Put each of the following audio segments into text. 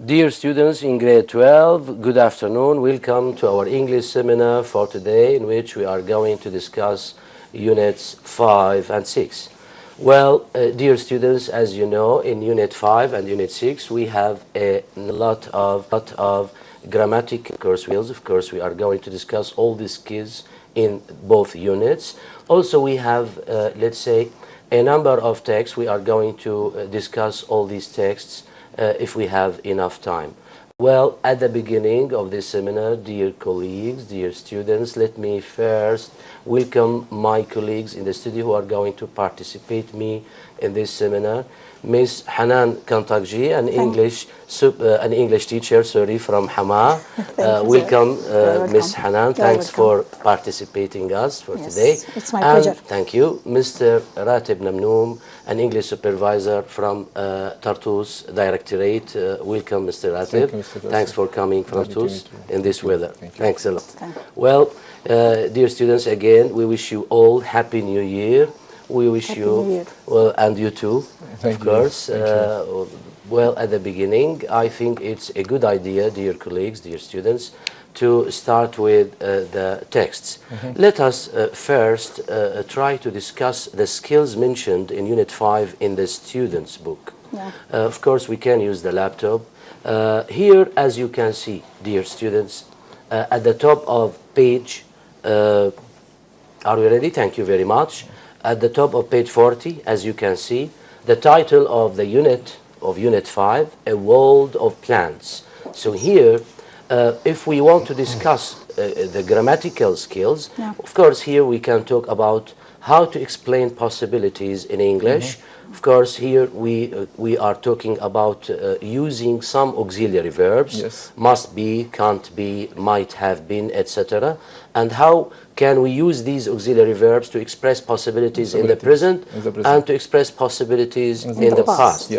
Dear students in grade 12, good afternoon. Welcome to our English seminar for today, in which we are going to discuss units 5 and 6. Well, dear students, as you know, in unit 5 and unit 6, we have a lot of grammatical skills. Of course, we are going to discuss all these skills in both units. Also, we have, let's say, a number of texts. We are going to discuss all these texts if we have enough time. Well, at the beginning of this seminar, dear colleagues, dear students, let me first welcome my colleagues in the studio who are going to participate me in this seminar. Miss Hanan Kantakji, an English teacher, from Hama. Welcome, Miss Hanan. Thanks for participating us for today. It's my pleasure. Thank you. Mr. Ratib Namnoum, an English supervisor from Tartus Directorate. Welcome, Mr. Ratib. Thanks for coming from Tartus in this weather. Thanks a lot. Well, dear students, again, we wish you all Happy New Year. We wish you, well, and you too, of course. Well, at the beginning, I think it's a good idea, dear colleagues, dear students, to start with the texts. Let us first try to discuss the skills mentioned in Unit 5 in the student's book. Of course, we can use the laptop. Here, as you can see, dear students, at the top of page, are we ready? Thank you very much. At the top of page 40, as you can see, the title of the unit of Unit 5, A World of Plants. So here, if we want to discuss the grammatical skills, of course, here we can talk about how to explain possibilities in English. Of course, here we are talking about using some auxiliary verbs, must be, can't be, might have been, etc. And how can we use these auxiliary verbs to express possibilities in the present and to express possibilities in the past.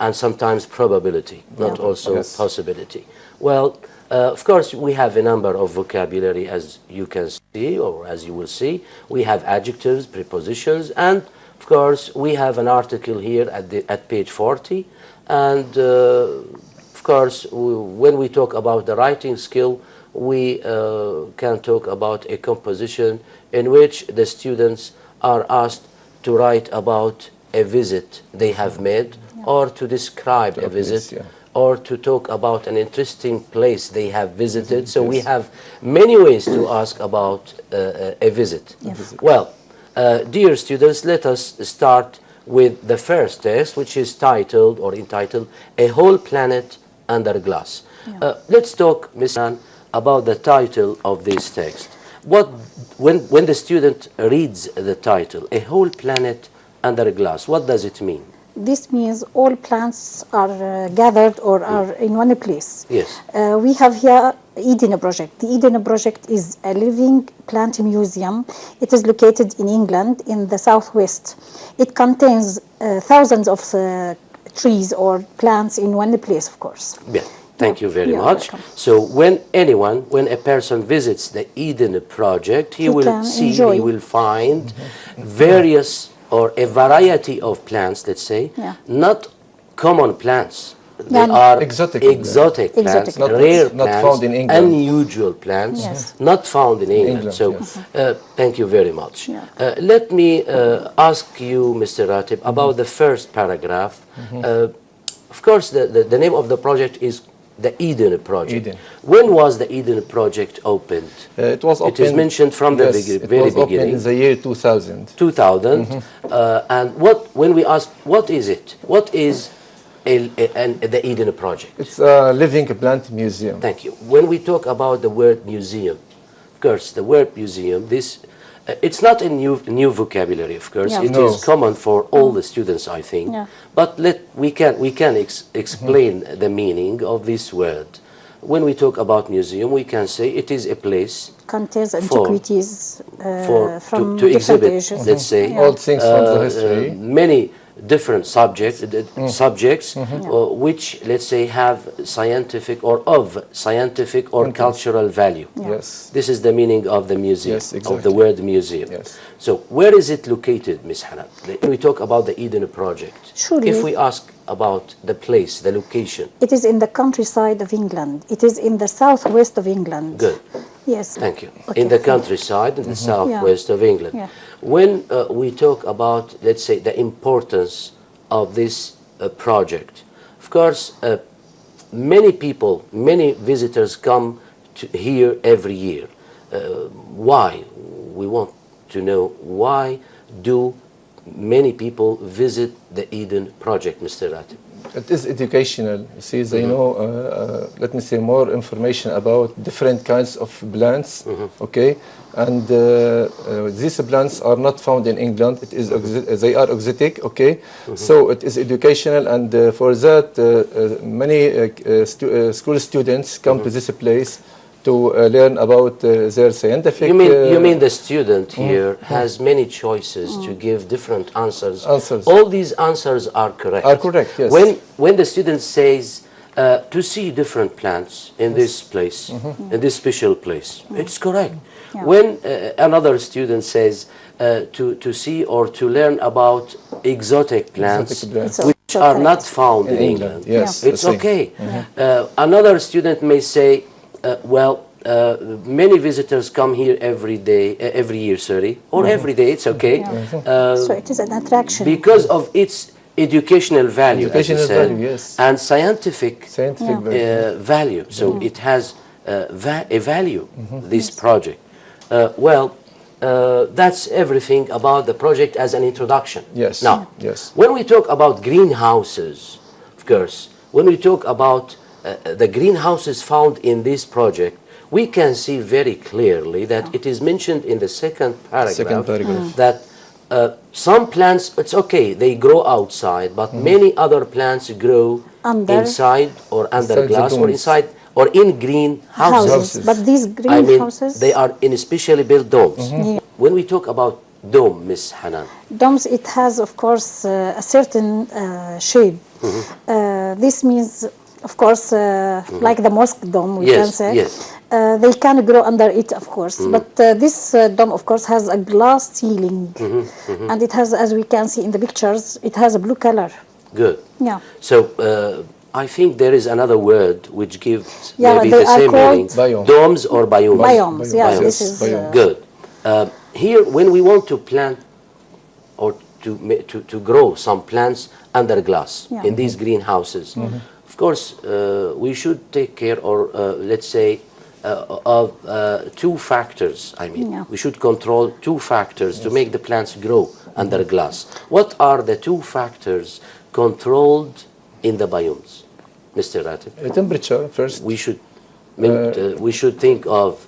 And sometimes probability, not also possibility. Well, of course, we have a number of vocabulary, as you can see, or as you will see. We have adjectives, prepositions, and of course, we have an article here at page 40. And of course, when we talk about the writing skill, we can talk about a composition in which the students are asked to write about a visit they have made, or to describe a visit, or to talk about an interesting place they have visited. So we have many ways to ask about a visit. Well, dear students, let us start with the first text, which is titled or entitled A Whole Planet Under Glass. Let's talk, Ms. Ann, about the title of this text. When the student reads the title, A Whole Planet Under Glass, what does it mean? This means all plants are gathered or are in one place. Yes. We have here Eden Project. The Eden Project is a living plant museum. It is located in England in the southwest. It contains thousands of trees or plants in one place, of course. Yeah. Thank you very much. Welcome. So when a person visits the Eden Project, he will see, he will find various or a variety of plants, let's say, not common plants. They are exotic plants, rare plants, not found in England. Unusual plants, not found in England. So thank you very much. Let me ask you, Mr. Ratib, about the first paragraph. Of course, the name of the project is the Eden Project. When was the Eden Project opened? It was opened. It is mentioned from the very beginning. In the year 2000. 2000. And when we ask, what is it? What is the Eden Project? It's a living plant museum. Thank you. When we talk about the word museum, of course, the word museum, it's not a new vocabulary, of course. It is common for all the students, I think. But we can explain the meaning of this word. When we talk about museum, we can say it is a place contains antiquities to exhibit, let's say, old things from the history. Many different subjects which, let's say, have scientific or cultural value. Yes. This is the meaning of the museum, Yes, exactly. of the word museum. Yes. So where is it located, Ms. Hanan? When we talk about the Eden project, Surely. if we ask about the place, the location. It is in the countryside of England. It is in the southwest of England. Good. Yes. Thank you. Okay. In the countryside, in the southwest of England. Yeah. When we talk about, let's say, the importance of this project, of course, many people, many visitors come to here every year. Why? We want to know why do many people visit the Eden project, Mr. Ratib? It is educational. You see, they know, let me say, more information about different kinds of plants, okay? And these plants are not found in England. It is they are exotic, okay? So it is educational, and for that, many school students come to this place to learn about their scientific. You mean the student here has many choices to give different answers. All these answers are correct. Are correct, yes. When the student says to see different plants in this place, in this special place, it's correct. Yeah. When another student says to see or to learn about exotic plants, plants. It's which also are not correct. found in In England, England, yes, it's the same. okay. Another student may say, many visitors come here every year, or every day, it's okay. So it is an attraction. Because of its educational value, Educational as you said, value, yes. and scientific value. value. So it has a value, this project. That's everything about the project as an introduction. Yes. Now, Yes. when we talk about greenhouses, of course, when we talk about the greenhouses found in this project, we can see very clearly that it is mentioned in the second paragraph that some plants, it's okay, they grow outside, but many other plants grow inside or under Inside the glass or domes. inside or in greenhouses. Houses. But these I mean, greenhouses, they are in specially built domes. When we talk about dome, Miss Hanan, domes, it has, of course, a certain shape. This means, of course, like the mosque dome, we can say. Yes. They can grow under it, of course. But this dome, of course, has a glass ceiling. And it has, as we can see in the pictures, it has a blue color. Good. Yeah. So I think there is another word which gives Yeah, maybe they the are same called meaning. Biome. Domes or biomes. Biomes, yeah, Biomes. this is... Biome. Good. Here, when we want to plant or to grow some plants under glass in these greenhouses, of course, we should take care, or let's say, of two factors. I mean, we should control two factors to make the plants grow under glass. What are the two factors controlled in the biomes, Mr. Ratib? Temperature first. We should think of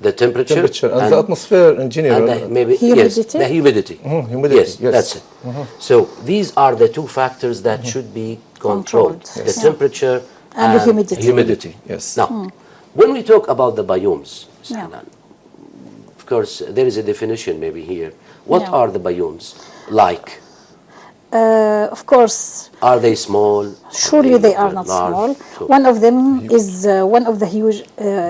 the temperature And the atmosphere in general. and maybe Humidity? yes, the humidity. Humidity, Yes, yes. that's it. So these are the two factors that should be controlled: Controlled, the yes. temperature And the humidity. Humidity, yes. Now, when we talk about the biomes, Yeah. Hanan, of course, there is a definition maybe here. What Yeah. are the biomes like? Of course, Are they small? surely they are not large? small. So One of them is one of the huge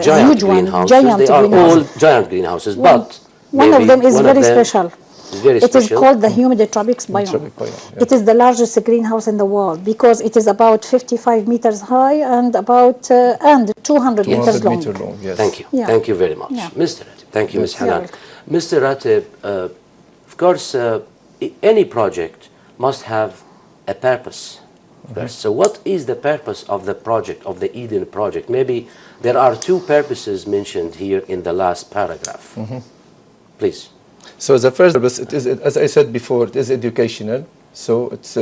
giant one, greenhouses. giant They are all greenhouses. giant greenhouses, but One of maybe them is one very of them special. is very It is special. called the humid tropics biome. Tropic biome, yeah. It is the largest greenhouse in the world because it is about 55 meters high and about and 200 meters 100 long. meter long, yes. Thank you. Yeah. Thank you very much. Yeah. Mr. Ratib. Thank you, Ms. You're Hanan. welcome. Mr. Ratib, of course, any project must have a purpose. So what is the purpose of the project, of the Eden project? Maybe there are two purposes mentioned here in the last paragraph. Please. So the first purpose, it is, as I said before, it is educational. So it's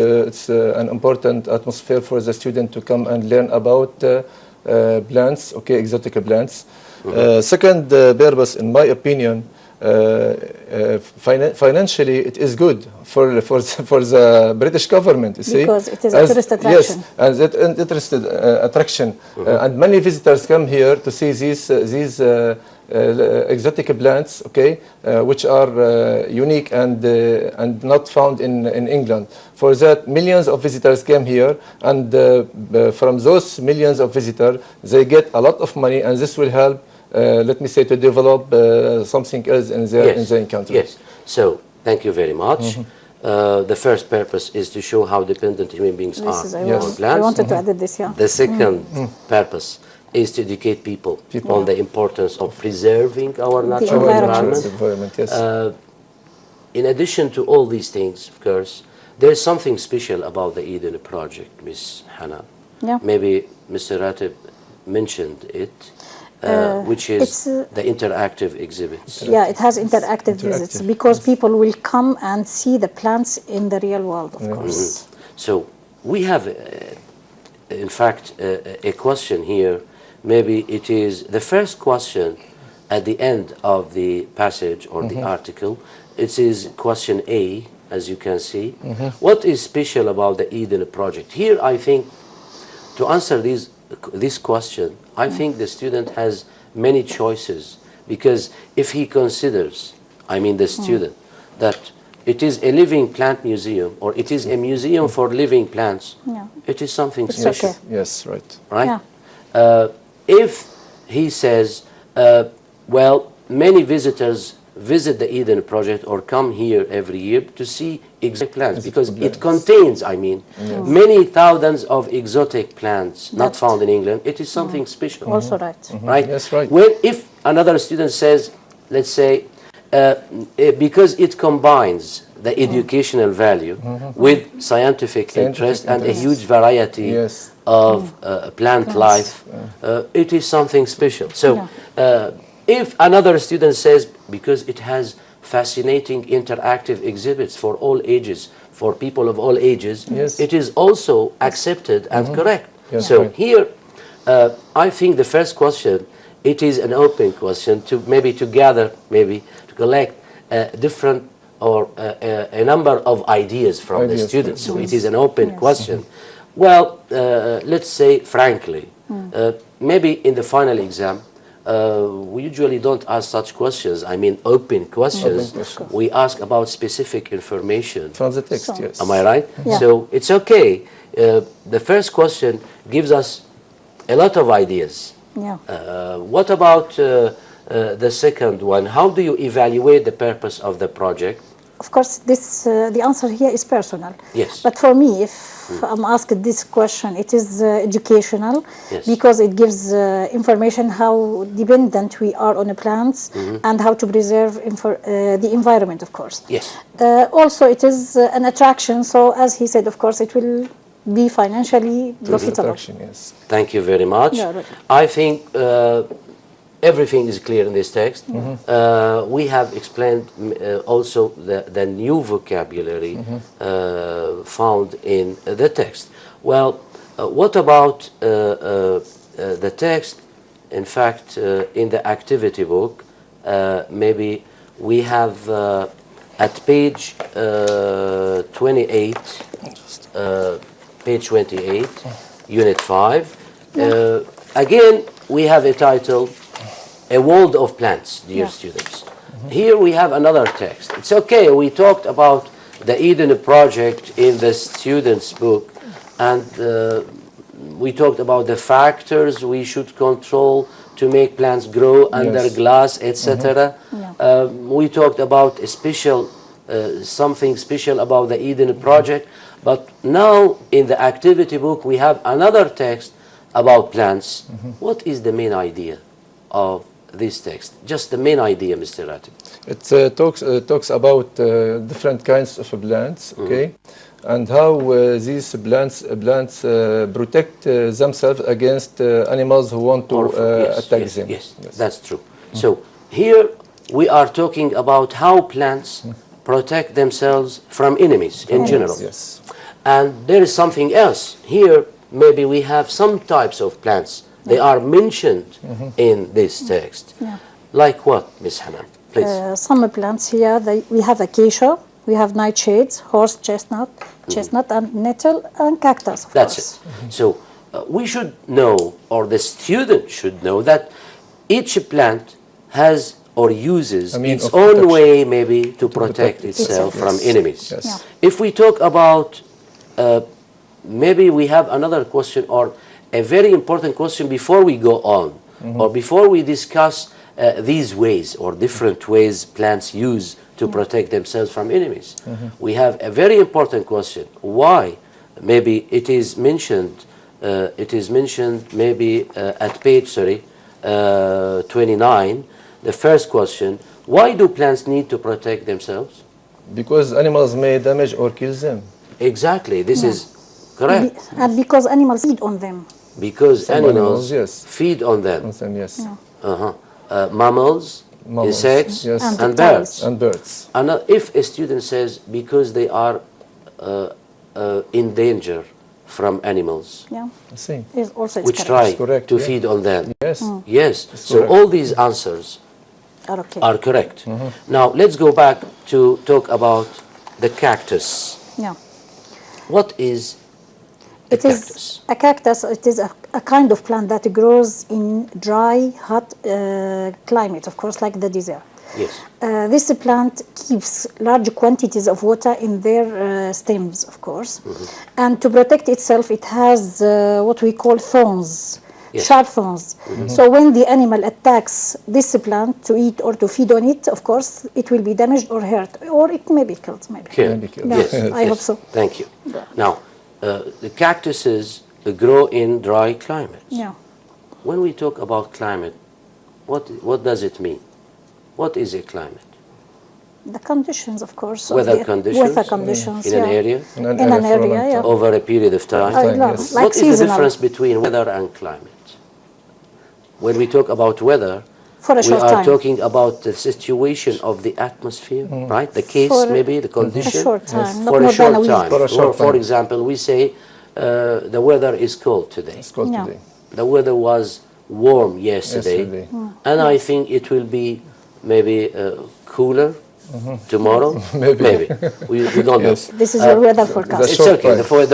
an important atmosphere for the student to come and learn about plants, okay, exotic plants. Second purpose, in my opinion, financially it is good for the British government, you see. Because it is a tourist attraction. Yes, and that interested attraction. And many visitors come here to see these exotic plants, okay, which are unique and not found in England. For that, millions of visitors came here, and from those millions of visitors, they get a lot of money, and this will help, let me say, to develop something else in their country. Yes. So, thank you very much. The first purpose is to show how dependent human beings are on plants. I wanted to add this, yeah. The second purpose is to educate people on the importance of preserving our natural environment. Yes. In addition to all these things, of course, there's something special about the Eden project, Ms. Hannah. Yeah. Maybe Mr. Ratib mentioned it, which is the interactive exhibits. Yeah, it has interactive visits because people will come and see the plants in the real world, of course. So we have, in fact, a question here. Maybe it is the first question at the end of the passage or the article. It is question A, as you can see. What is special about the Eden project? Here, I think, to answer this question, I think the student has many choices, because if he considers, I mean the student, that it is a living plant museum, or it is a museum for living plants, it is something special. Okay. Yes, right. Right? Yeah. If he says, well, many visitors visit the Eden project or come here every year to see exotic plants, because it contains, I mean, many thousands of exotic plants not found in England. It is something special. Also right. Right? Yes, right. When, if another student says, let's say, because it combines the educational value with scientific interest and a huge variety of plant life, it is something special. So if another student says, because it has fascinating interactive exhibits for all ages, for people of all ages, it is also accepted and correct. So here, I think the first question, it is an open question to maybe to gather, maybe to collect different or a number of ideas from the students. So it is an open question. Well, let's say frankly, maybe in the final exam, we usually don't ask such questions. I mean, open questions. We ask about specific information from the text. Yes. Am I right? Yeah. So it's okay. The first question gives us a lot of ideas. Yeah. What about the second one? How do you evaluate the purpose of the project? Of course, this the answer here is personal. Yes. But for me, if I'm asked this question, it is educational, because it gives information how dependent we are on the plants and how to preserve the environment, of course. Yes. Also, it is an attraction. So, as he said, of course, it will be financially profitable. Yes. Thank you very much. I think everything is clear in this text. We have explained also the new vocabulary found in the text. Well, what about the text? In fact, in the activity book, maybe we have at page 28, page 28, Unit 5. Again, we have a title, A World of Plants, dear students. Here we have another text. It's okay, we talked about the Eden project in the students' book, and we talked about the factors we should control to make plants grow under glass, etc. We talked about a special, something special about the Eden project, but now in the activity book we have another text about plants. What is the main idea of this text? Just the main idea, Mr. Ratib. It talks about different kinds of plants, okay, and how these plants protect themselves against animals who want to attack them. Yes, that's true. So here we are talking about how plants protect themselves from enemies in general. Yes. And there is something else. Here maybe we have some types of plants. They are mentioned in this text. Like what, Ms. Hanan? Please. Some plants here, we have acacia, we have nightshades, horse chestnut, and nettle, and cactus, of That's course. it. So we should know, or the student should know, that each plant has or uses means its of own protection. way maybe to protect protect itself itself. from Yes. enemies. Yes. Yeah. If we talk about, maybe we have another question or a very important question before we go on, or before we discuss these ways or different ways plants use to protect themselves from enemies. We have a very important question. Why? Maybe it is mentioned. Maybe at page 29. The first question: why do plants need to protect themselves? Because animals may damage or kill them. Exactly. This is correct. And because animals feed on them. Because Some animals yes. feed on them. Yes. Mammals, Mammals, insects, yes. And and reptiles. birds. And birds. And if a student says because they are in danger from animals, Yeah, I see. is also it's which correct. try It's correct, to yeah. feed on them. Yes. Yes. So correct. all these answers Are okay. are correct. Now let's go back to talk about the cactus. Yeah. What is a It cactus? is a cactus. It is a kind of plant that grows in dry, hot climate, of course, like the desert. Yes. This plant keeps large quantities of water in their stems, of course. And to protect itself, it has what we call thorns, Yes. sharp thorns. So when the animal attacks this plant to eat or to feed on it, of course, it will be damaged or hurt, or it may be killed, maybe. Here. Maybe killed. Yeah, Yes. I hope so. Thank you. Now, the cactuses grow in dry climates. Yeah. When we talk about climate, what does it mean? What is a climate? The conditions, of course. of Weather the- conditions? Weather conditions, In an yeah. area? In In an for a long area, yeah. time. Over a period of time? Time, Like yes. like What is the seasonal. difference between weather and climate? When we talk about weather, For a we short are time. talking about the situation of the atmosphere, right? The case, For maybe, the A condition. short time, not For a more than short a week. time. For a short For time. example, we say the weather is cold today. It's called Yeah. today. The weather was warm yesterday, Yesterday. and I think it will be maybe cooler tomorrow. Maybe. We don't Yes. know. This is your weather forecast. It's short okay, time.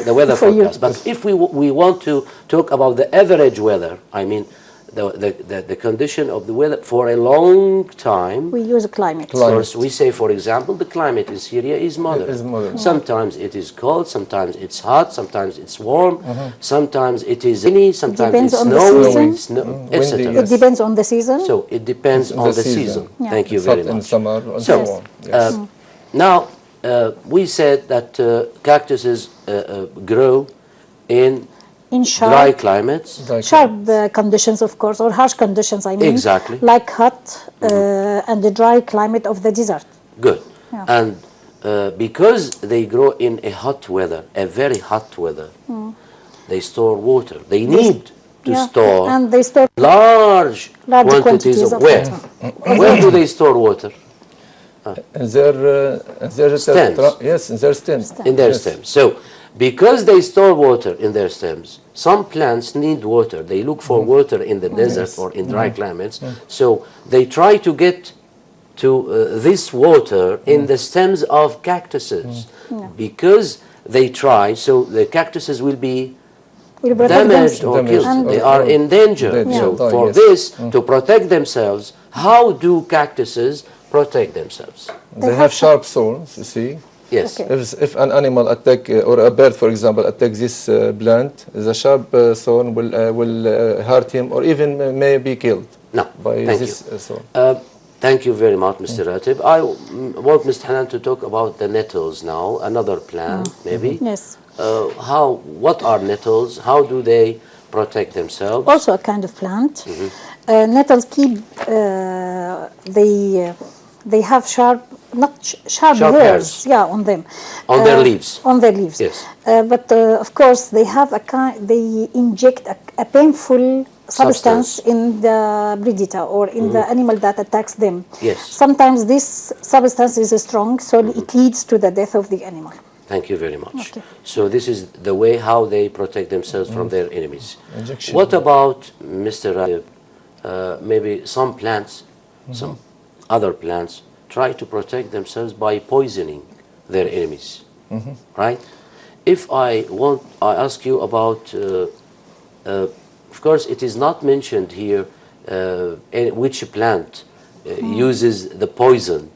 the weather For you. forecast. But if we want to talk about the average weather, I mean the condition of the weather for a long time, We use a climate. Climate. course, we say, for example, the climate in Syria is moderate. Is moderate. Sometimes it is cold, sometimes it's hot, sometimes it's warm, sometimes it is rainy, sometimes Depends it's on the snowy, season. Windy, etc. yes. It depends on the season. So it depends on the season. Yeah. Thank you It's very hot in much. summer and So, so on. Yes. Now, we said that cactuses grow in in dry sharp, climates. sharp conditions, of course, or harsh conditions, I mean. Exactly. Like hot and the dry climate of the desert. Good. Yeah. And because they grow in a hot weather, a very hot weather, they store water. They need to Yeah. store And they store large large quantities of where? water. Where do they store water? And their Stems. yes, in their stems. In their Yes. stems. So, because they store water in their stems, some plants need water. They look for water in the desert or in dry climates. So, they try to get to this water in the stems of cactuses. Because they try, so the cactuses will be Will protect damaged them. or Damaged killed. or- They are or in danger. dead, So yeah. for Yes. this, to protect themselves, how do cactuses protect themselves? They have sharp thorns, you see. Yes. Okay. If an animal attack or a bird, for example, attacks this plant, the sharp thorn will hurt him or even may be killed No, by thank this you. thorn. Thank you very much, Mr. Ratib. I want Mr. Hanan to talk about the nettles now, another plant, maybe. Yes. What are nettles? How do they protect themselves? Also a kind of plant. Nettles keep, they have sharp, not sharp Sharp hairs, hairs. yeah, on them. On their leaves. On their leaves. Yes. But of course, they have they inject a painful substance in the predator or in the animal that attacks them. Yes. Sometimes this substance is strong, so it leads to the death of the animal. Thank you very much. Okay. So this is the way how they protect themselves from their enemies. Injection. What about, Mr. Ratib, maybe some plants, some other plants try to protect themselves by poisoning their enemies, right? If I ask you about, of course, it is not mentioned here which plant uses the poison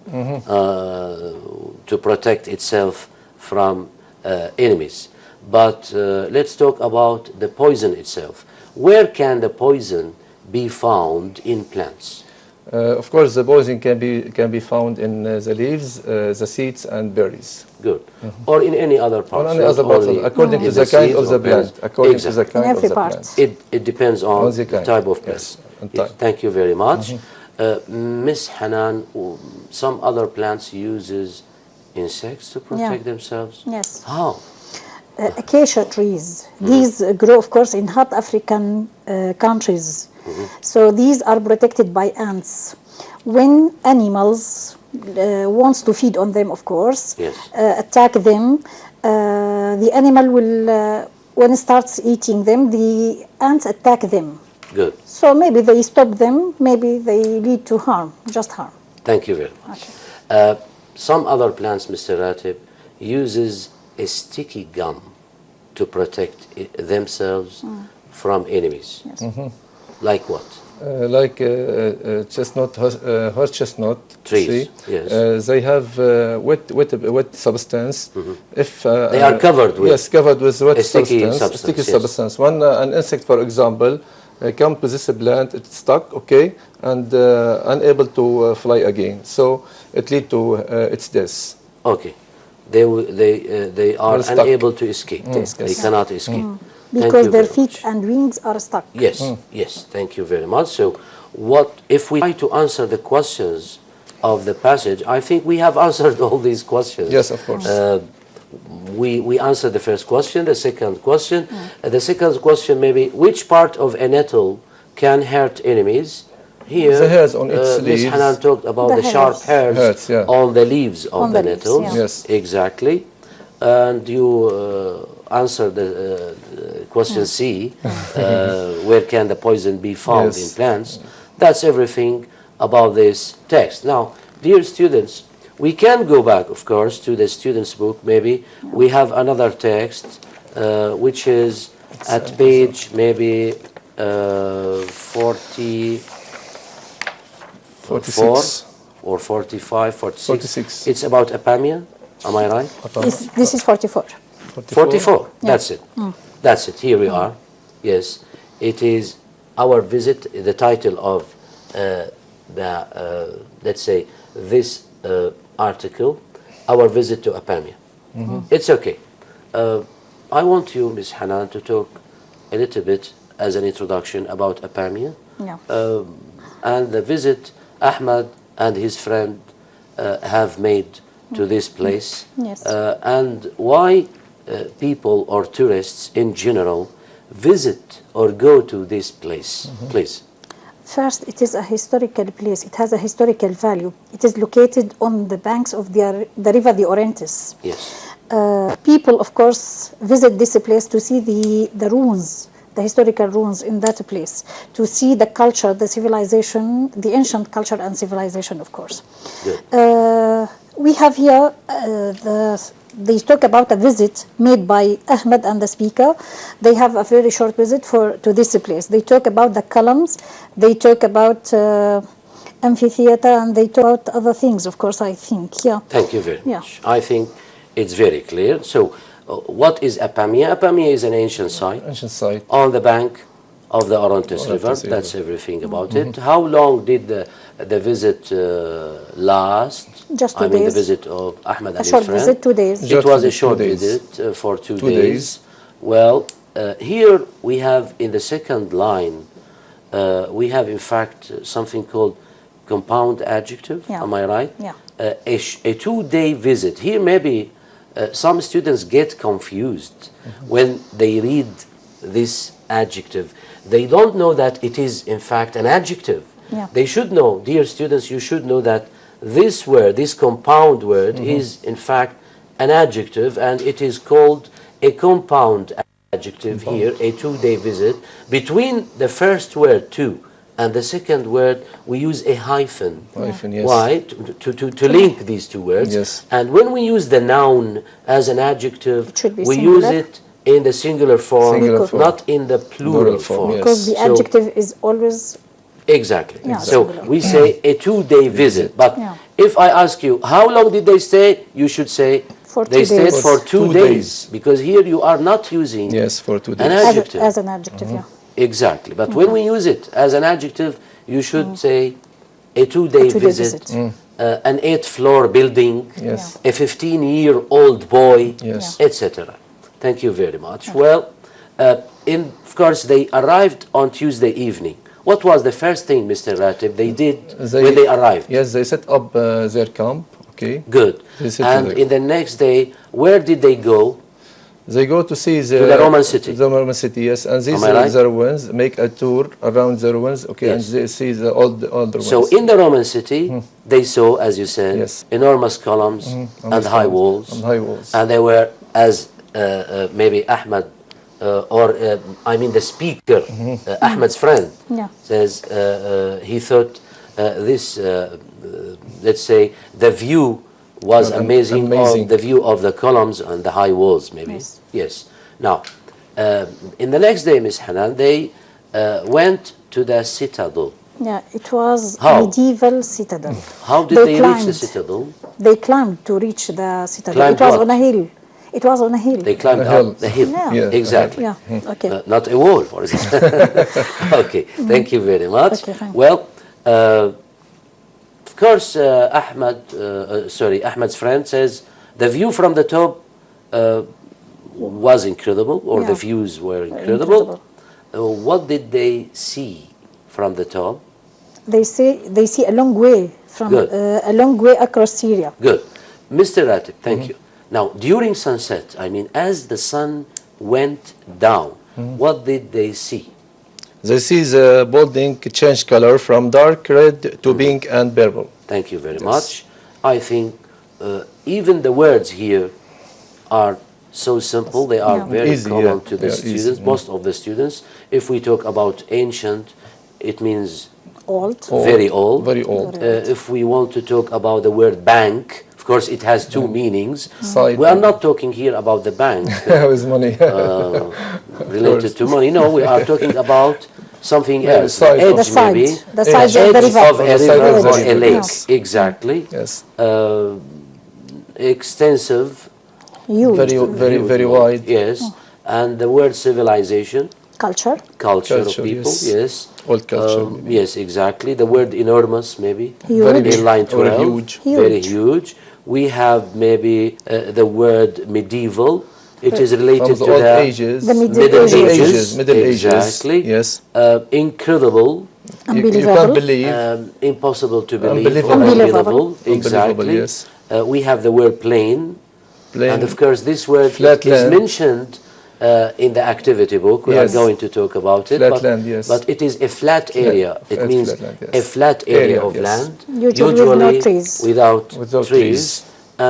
to protect itself from enemies. But let's talk about the poison itself. Where can the poison be found in plants? Of course, the poison can be found in the leaves, the seeds, and berries. Good. Or in any other parts. Or any other parts, according to the kind of the plant. According to the kind of the plant. It depends on the type of plant. Yes. Yes. Thank you very much. Miss Hanan, some other plants uses insects to protect themselves? Yes. How? Acacia trees. These grow, of course, in hot African countries. So these are protected by ants. When animals wants to feed on them, of course, attack them, the animal will, when it starts eating them, the ants attack them. Good. So maybe they stop them, maybe they lead to harm, just harm. Thank you very much. Okay. Some other plants, Mr. Ratib, uses a sticky gum to protect themselves from enemies. Yes. Like what? Like chestnut, horse chestnut trees. tree. Yes. They have wet substance. If they are covered with covered with wet sticky substance. When an insect, for example, come to this plant, it's stuck, okay, and unable to fly again. So it lead to its death. Okay. They are unable to escape. They cannot escape. Because their feet and wings are stuck. Yes, yes, thank you very much. So if we try to answer the questions of the passage, I think we have answered all these questions. Yes, of course. We answered the first question, the second question. The second question maybe, which part of a nettle can hurt enemies? Here, the hairs on its leaves. Ms. Hanan talked about the sharp hairs on the leaves of the nettles. Yes. Exactly. And you answered the question C, where can the poison be found in plants? That's everything about this text. Now, dear students, we can go back, of course, to the student's book. Maybe we have another text, which is at page maybe 46 or 45, 46. It's about Apamia, am I right? This is 44. 44, that's it. That's it, here we are. Yes, it is our visit, the title of let's say, this article, our visit to Apamia. It's okay. I want you, Ms. Hanan, to talk a little bit as an introduction about Apamia and the visit Ahmad and his friend have made to this place, and why people or tourists in general visit or go to this place. Please. First, it is a historical place. It has a historical value. It is located on the banks of the river the Orontes. Yes. People, of course, visit this place to see the ruins, the historical ruins in that place, to see the culture, the civilization, the ancient culture and civilization, of course. We have here, they talk about a visit made by Ahmed and the speaker. They have a very short visit to this place. They talk about the columns, they talk about amphitheater, and they talk about other things, of course, I think. Thank you very much. I think it's very clear. So, what is Apamia? Apamia is an ancient site. On the bank of the Orontes River. That's everything about it. How long did the visit last? Just 2 days. I mean, the visit of Ahmed and his friend. A short visit, 2 days. It was a short visit for 2 days. Well, here we have in the second line, we have in fact something called compound adjective. Am I right? Yeah. A 2-day visit. Here maybe some students get confused when they read this adjective. They don't know that it is in fact an adjective. They should know, dear students, you should know that this word, this compound word, is in fact an adjective, and it is called a compound adjective here, a 2-day visit. Between the first word, 2, and the second word we use a hyphen. Hyphen, yes. Why? To link these two words. Yes. And when we use the noun as an adjective, It should be we singular. use it in the singular form, Singular form. not in the plural Plural form, form. yes. Because the So- adjective is always Exactly. Yeah, So singular. we say a 2-day visit. But Yeah. if I ask you, how long did they stay? You should say For they 2 stayed days. for 2 2 days. days. Because here you are not using Yes, for 2 an days. adjective. as an adjective, yeah. Exactly. But when we use it as an adjective, you should say a 2-day A 2-day visit, visit. an 8th-floor building, Yes. a 15-year-old boy, Yes. etc. Thank you very much. Well, of course, they arrived on Tuesday evening. What was the first thing, Mr. Ratib, they did when they arrived? Yes, they set up their camp. Okay. Good. They set And to in the next day, where did they go? They go to see the Roman city. The Roman city, yes. And these Am I right? the ruins, make a tour around the ruins. Okay, Yes. and they see the old ruins. So in the Roman city, they saw, as you said, Yes. enormous columns and high walls. And high walls. And they were, as maybe Ahmed, I mean the speaker, Ahmed's friend, Yeah. says he thought this, let's say, the view was amazing, amazing. Of the view of the columns and the high walls, maybe. Yes. Yes. Now, in the next day, Miss Hanan, they went to the citadel. Yeah, it was How? medieval citadel. How did they reach the citadel? They climbed to reach the citadel. Climbed it was what? on a hill. It was on a hill. They climbed The hill. up the hill. Yeah. Yeah. Exactly. Yeah, okay. Not a wall, for example. Okay, thank you very much. Okay, fine. Well, of course, Ahmed's friend says the view from the top was incredible, or the Yeah. views were incredible. What did they see from the top? They see a long way from Good. a long way across Syria. Good. Mr. Ratib, thank you. Now, during sunset, I mean, as the sun went down, what did they see? They see the building change color from dark red to pink and purple. Thank you very much. I think even the words here are so simple. They are Yeah. very Easy, common yeah. to the Yeah, students, easy. most of the students. If we talk about ancient, it means Old. very old. Very old. If we want to talk about the word bank, of course, it has two meanings. Side We are not talking here about the bank with money. related to money. No, we are talking about something Yeah, else. side. Edge, The side. maybe. The side Edge of the river. of a The side river of the or a river. lake. Yes. Exactly. Yes. Extensive. Huge. Very wide. Yes. And the word civilization, Culture. culture of Culture, people. yes. Yes. Old culture, maybe. Yes, exactly. The word enormous, maybe. Huge. In line 12. huge. Very Huge. huge. We have maybe the word medieval. It is related From the to old the ages. The Middle Middle Ages. Ages. Middle Ages. Exactly. Yes. Incredible. You can't believe. Impossible to believe. Unbelievable. Or Unbelievable. Exactly. Yes. We have the word plain. Plain. And of course, this word Flat is land. mentioned in the activity book. We Yes. are going to talk about it. Flat but, land, yes. but it is a flat area. It flat means land, yes. a flat area Area, of yes. land. Usually with no trees. Without Without trees.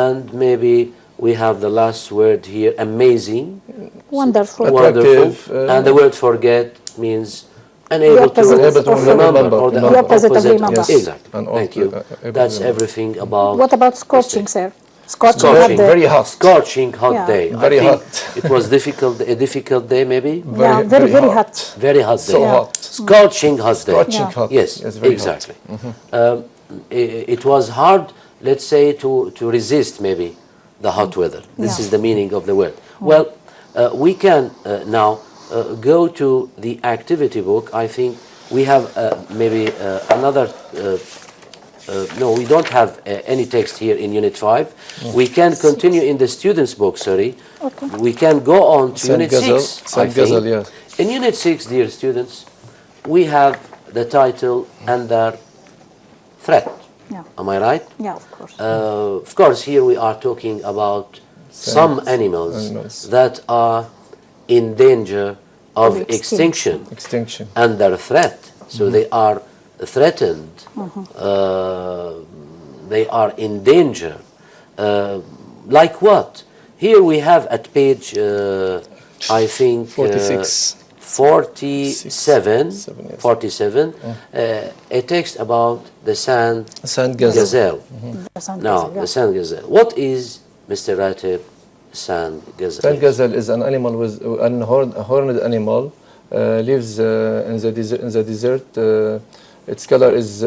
And maybe we have the last word here, amazing, Wonderful. Attractive, wonderful. And the word forget means unable to opposite Unable to of remember. or the The opposite of remember. Yes. Exactly. And Thank you. able That's to remember. everything about What about scorching, sir? Scorching. Scorching. hot day. Very hot. scorching hot Yeah. day. Very I think hot. It was a difficult day maybe. Yeah, very hot. Very hot day. So Yeah. hot. Scorching hot day. Scorching Yeah. hot. Yes, very exactly. It was hard, let's say, to resist maybe the hot weather. This Yeah. is the meaning of the word. Well, we can now go to the activity book. I think we have maybe another. No, we don't have any text here in Unit 5. We can continue in the student's book, sorry. Okay. We can go on to Unit 6, I Saint think. Gazelle, yes. In Unit 6, dear students, we have the title under threat. Yeah. Am I right? Yeah, of course. Of course, here we are talking about some animals that are in danger of Of extinction, Extinction. under threat. So they are threatened. They are in danger. Like what? Here we have at page, I think, 46. 47, 47, a text about the sand gazelle. The sand Now, gazelle, yeah. the sand gazelle. What is, Mr. Ratib, sand gazelle? Sand gazelle is an animal with a horned animal. Lives in the desert. Its color is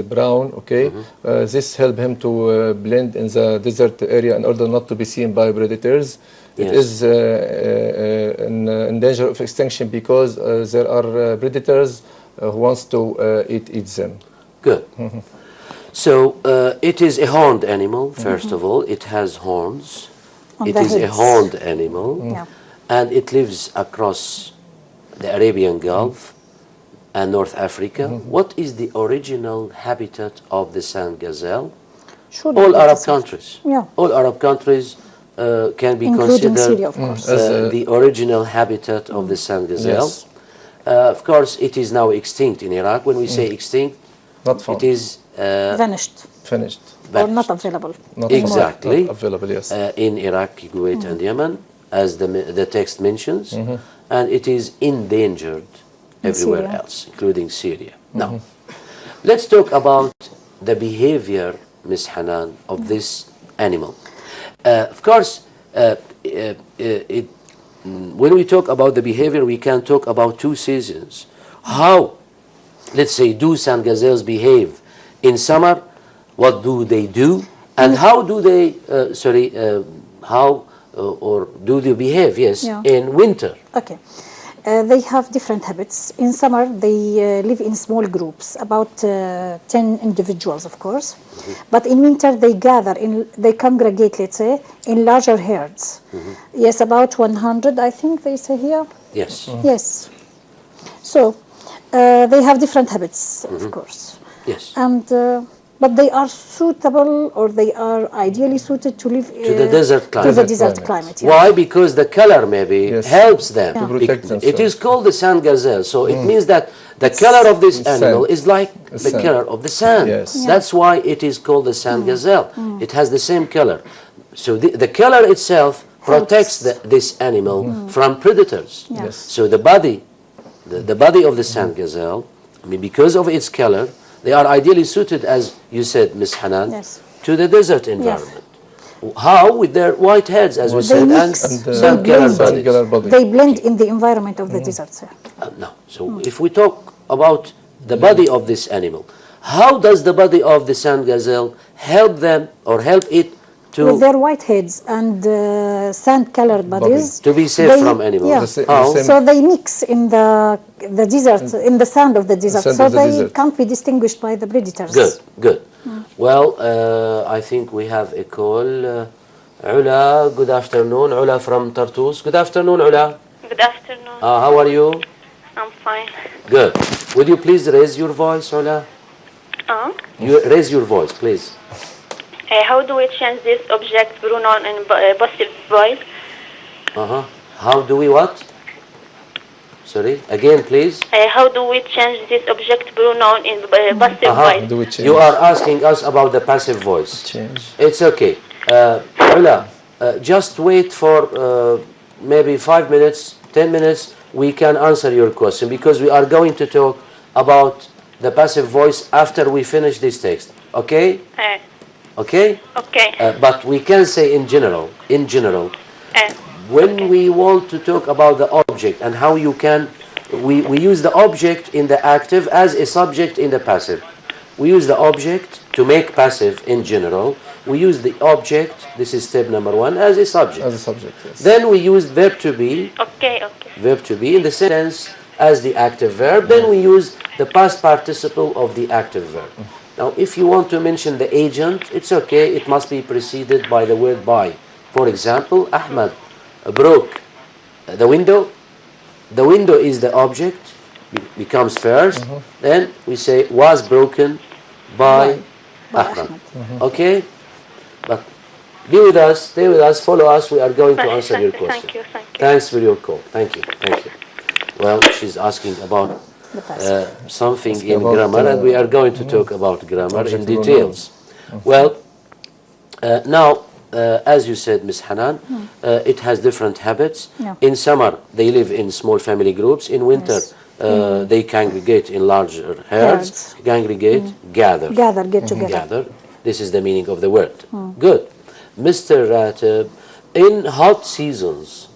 brown. Okay, this helps him to blend in the desert area in order not to be seen by predators. It is in danger of extinction because there are predators who wants to eat them. Good. So it is a horned animal. First of all, it has horns. On It the is a heads. horned animal, Yeah. and it lives across the Arabian Gulf and North Africa. What is the original habitat of the sand gazelle? Should All be Arab the same. countries. Yeah. All Arab countries can be Including considered Syria, of course. the original habitat of the sand gazelle. Yes. Of course, it is now extinct in Iraq. When we say extinct, Not found. it is Vanished Finished. or not available. Not Exactly. Not available. Yes. In Iraq, Kuwait, and Yemen, as the text mentions, and it is endangered everywhere Syria. else, including Syria. Now, let's talk about the behavior, Ms. Hanan, of this animal. Of course, when we talk about the behavior, we can talk about two seasons. How, let's say, do sand gazelles behave in summer? What do they do? And how do they, or do they behave, yes, Yeah. in winter? Okay. They have different habits. In summer, they live in small groups, about 10 individuals, of course. But in winter, they gather, they congregate, let's say, in larger herds. Yes, about 100, I think they say here. Yes. Yes. So, they have different habits, of course. Yes. And but they are suitable, or they are ideally suited to live To the desert To climate. the desert climate. Yeah. Why? Because the color maybe Yes. helps them. To protect It themselves. is called the sand gazelle, so it means that the color of this Sand. animal is like the Sand. color of the sand. Yes. Yeah. That's why it is called the sand gazelle. It has the same color. So the color itself protects this animal from predators. Yeah. Yes. So the body of the sand gazelle, I mean, because of its color, they are ideally suited, as you said, Ms. Hanan, Yes. to the desert environment. How? With their white heads, as we They said, mix and and sand-colored blend. bodies. Sand-colored body. They blend in the environment of the desert, sir. No. So if we talk about the body of this animal, how does the body of the sand gazelle help them or help it With to their white heads and sand-colored bodies, be safe they- from animals? Yeah. The sa- How? the same- So they mix in the desert, in the sand of the desert, sand so of the they desert. can't be distinguished by the predators. Good, good. Well, I think we have a call. Ula, good afternoon. Ula from Tartus. Good afternoon, Ula. Good afternoon. How are you? I'm fine. Good. Would you please raise your voice, Ula? You raise your voice, please. How do we change this object pronoun in passive voice? How do we what? Sorry, again, please. How do we change this object pronoun in passive voice? Do we change? You are asking us about the passive voice. Change. It's okay. Ula, just wait for maybe 5 minutes, 10 minutes. We can answer your question because we are going to talk about the passive voice after we finish this text. Okay? Okay? Okay. But we can say in general, when we want to talk about the object and how you can, we use the object in the active as a subject in the passive. We use the object to make passive in general. We use the object, this is step number 1, as a subject. As a subject, yes. Then we use verb to be, Okay. in the same sense as the active verb. Then we use the past participle of the active verb. Now, if you want to mention the agent, it's okay. It must be preceded by the word by. For example, Ahmad broke the window. The window is the object, becomes first. Then we say was broken by Ahmad. Okay? But be with us, stay with us, follow us. We are going to answer your question. Thank you. Thanks for your call. Thank you. Well, she's asking about The passive. something Asking in about, grammar, and we are going to talk about grammar in object details. Well, now as you said, Ms. Hanan, it has different habits. Yeah. In summer, they live in small family groups. In winter, Yes. They congregate in larger herds. Congregate, gather. Gather, get together. Gather. This is the meaning of the word. Good. Mr. Ratib, in hot seasons,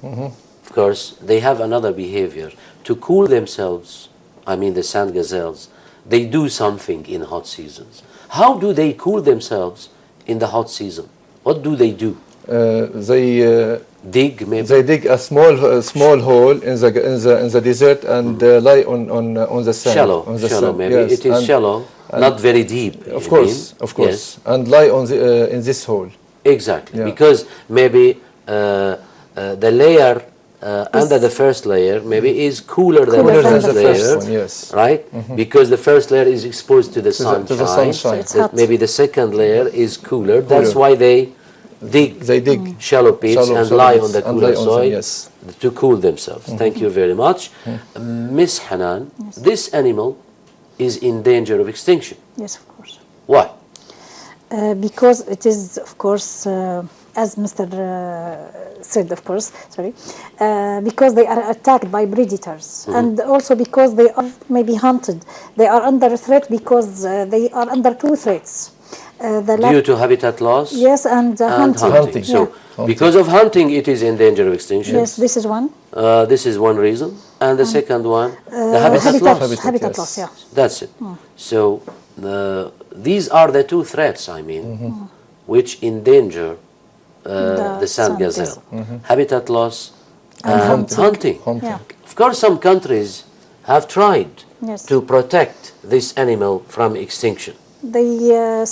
of course, they have another behavior. To cool themselves, I mean the sand gazelles, they do something in hot seasons. How do they cool themselves in the hot season? What do they do? They Dig, maybe? they dig a small hole in the desert and lie on the sand. Shallow, on the shallow sand. maybe. Yes, It is and shallow, not very deep. Of you course, mean? of course, Yes, and lie on the in this hole. exactly. Yeah. Because maybe the layer under the first layer maybe is cooler than Cooler the than first the layer, first one, yes. right? Because the first layer is exposed to the sunshine. to the sunshine. So it's That hot. maybe the second layer is cooler. That's why they dig They dig shallow pits shallow- and shallow lie pits on the and cooler lie on the- soil yes. to cool themselves. Thank you very much. Miss Hanan, this animal is in danger of extinction. Yes, of course. Why? Because it is, of course, as Mr. Said, of course, sorry, because they are attacked by predators, and also because they are maybe hunted. They are under threat because they are under two threats. Due to habitat loss? Yes, and And hunting. hunting. So, Yeah. because of hunting, it is in danger of extinction. Yes, this is one. This is one reason. And the second one, the habitat loss. Habitat yes. loss, yeah. That's it. So, these are the two threats, I mean, which endanger the sand sand gazelle. Habitat loss and hunting. hunting. Hunting. Yeah. Of course, some countries have tried Yes. to protect this animal from extinction. They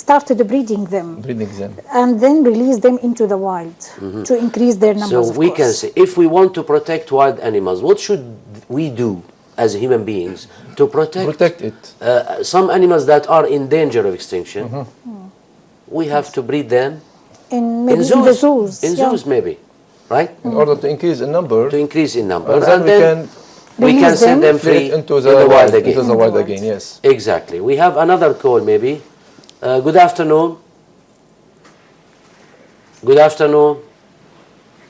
started breeding them Breeding them. and then release them into the wild to increase their numbers. So of we course. can say, if we want to protect wild animals, what should we do as human beings to Protect it. some animals that are in danger of extinction? We have to breed them in maybe in in the zoos. In yeah. zoos, maybe, right? In order to increase in number, To increase in number, and then and we then can we can release set them. them free free it into in the the wild Into again. the wild Wild. again. Yes. Exactly. We have another call, maybe. Good afternoon. Good afternoon.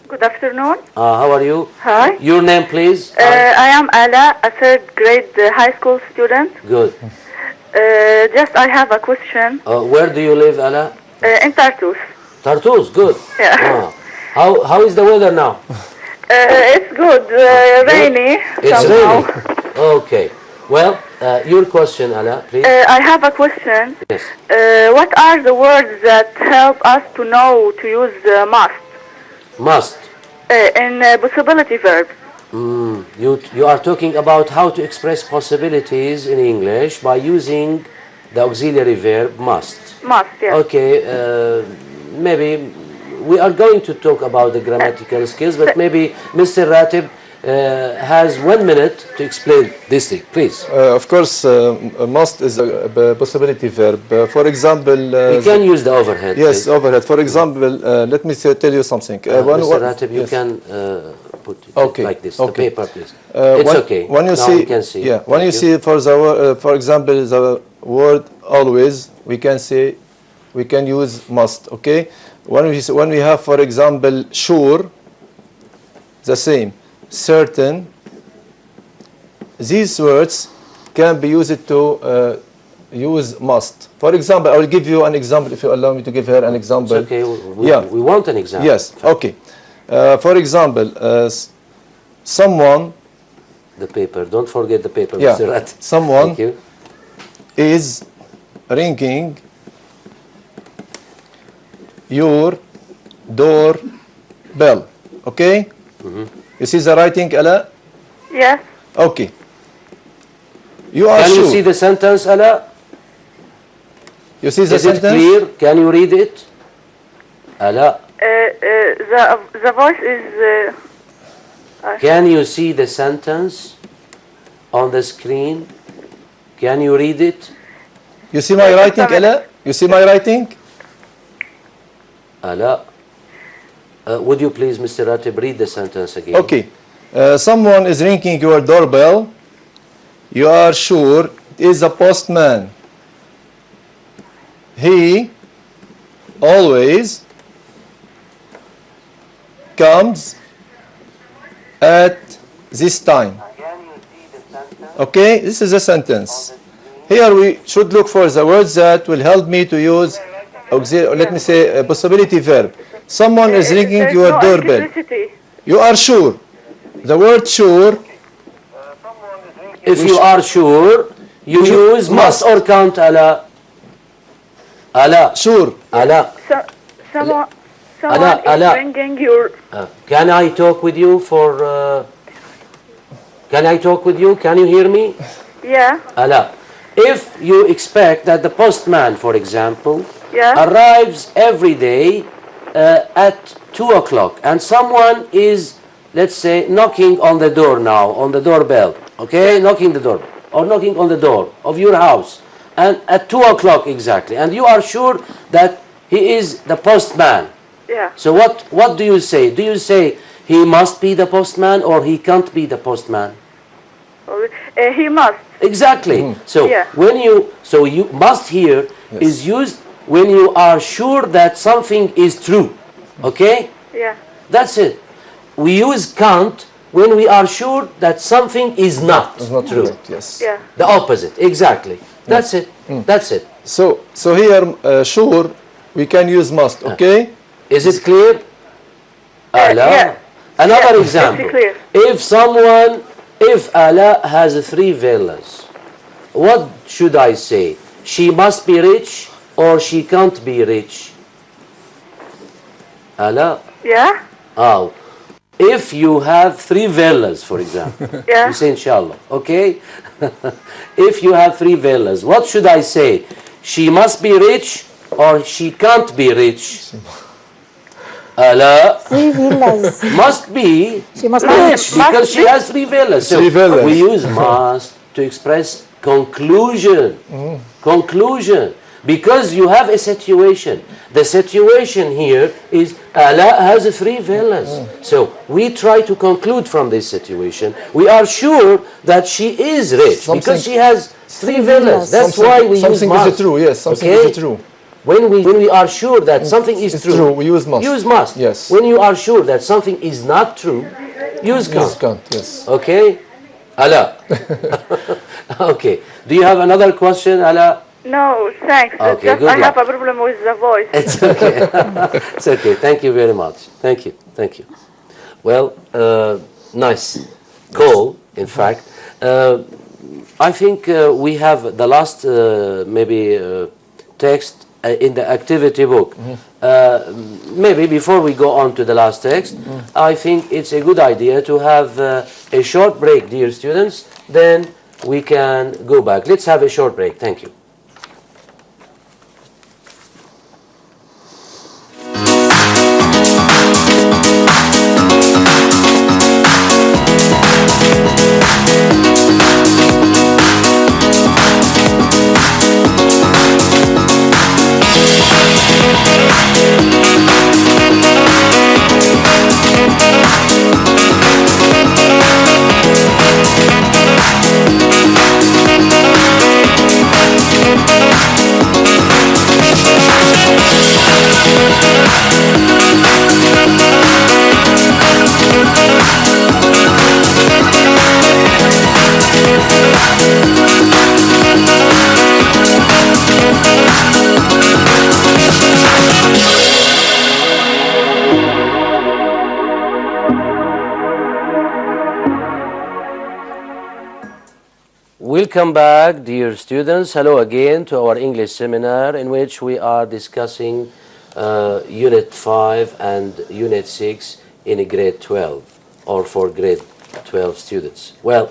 Good afternoon. How are you? Hi. Your name, please. I am Ala, a third grade high school student. Good. Just I have a question. Where do you live, Ala? In Tartus. Tartus. Good. Yeah. How is the weather now? It's good. Rainy. It's somehow. raining. Okay. Well, your question, Ala, please. I have a question. Yes. What are the words that help us to know to use must Must. in possibility verbs? You are talking about how to express possibilities in English by using the auxiliary verb must. Must, yes. Okay, maybe we are going to talk about the grammatical skills, but maybe Mr. Ratib has 1 minute to explain this thing, please. Of course, must is a possibility verb. For example, We can use the overhead. yes, please. overhead. For example, let me tell you something. Mr. Ratib, you yes. can put it Okay, like this, okay. the paper, please. It's okay. When you now see, we can see. yeah, when Thank you see for the for example the word always, we can use must. Okay, when we have for example sure, the same, certain. These words can be used to use must. For example, I will give you an example if you allow me to give her an example. It's okay. Yeah. We want an example. Yes. Okay. For example, someone. The paper. Don't forget the paper, Yeah. Mr. Ratib. Someone Thank you. is ringing your door bell. Okay? You see the writing, Ala? Yes. Okay. You are Can sure. you see the sentence, Ala? You see the Is it sentence? clear? Can you read it? Ala, The voice is can you see the sentence on the screen? Can you read it? You see my writing, Ala? You see my writing? Ala, would you please, Mr. Ratib, read the sentence again? Okay. Someone is ringing your doorbell. You are sure it is a postman. He always comes at this time. Okay, this is a sentence. Here we should look for the words that will help me to use auxiliary, let me say a possibility verb. Someone is ringing There's your no doorbell. electricity. You are sure. The word sure, If you are sure, you use must or count ala. Ala. sure. Ala. Someone Ala, is ala. ringing your... Can I talk with you for... can I talk with you? Can you hear me? Yeah, Ala. If you expect that the postman, for example, yeah, arrives every day at 2 o'clock and someone is, let's say, knocking on the door now, on the doorbell, okay, knocking the door or knocking on the door of your house and at 2 o'clock exactly, and you are sure that he is the postman. yeah. So what do you say? Do you say he must be the postman or he can't be the postman? He must. Exactly. So Yeah. you must here is used when you are sure that something is true. Okay? Yeah, That's it. We use can't when we are sure that something is not It's not true. correct, yes. yeah. The opposite. Exactly. That's it. That's it. So here, sure, we can use must, okay? Is it clear? Ala. yeah. Another Yeah, example. it's clear. If Ala has 3 villas, what should I say? She must be rich or she can't be rich? Ala. Yeah, Oh. If you have 3 villas, for example, yeah. you say inshallah, okay? If you have 3 villas, what should I say? She must be rich or she can't be rich? Ala. 3 villas. Must be She must rich be- because she has 3 villas. So 3 villas. we use must to express conclusion. Conclusion. Because you have a situation. The situation here is Ala has 3 villas. So we try to conclude from this situation. We are sure that she is rich because she has 3 villas. That's why we use something must. is true, yes, something Okay? is true. When we are sure that something is It's true, true, we use must. use must. Yes. When you are sure that something is not true, use Yes, can't. can't, yes. Okay? Ala. Okay. Do you have another question, Ala? No, thanks. Okay, Just good I have luck. a problem with the voice. It's okay. It's okay. Thank you very much. Thank you. Thank you. Well, nice call, in fact. I think we have the last text in the activity book. Maybe before we go on to the last text, I think it's a good idea to have a short break, dear students. Then we can go back. Let's have a short break. Thank you. Welcome back, dear students. Hello again to our English seminar in which we are discussing Unit 5 and Unit 6 in grade 12 or for grade 12 students. Well,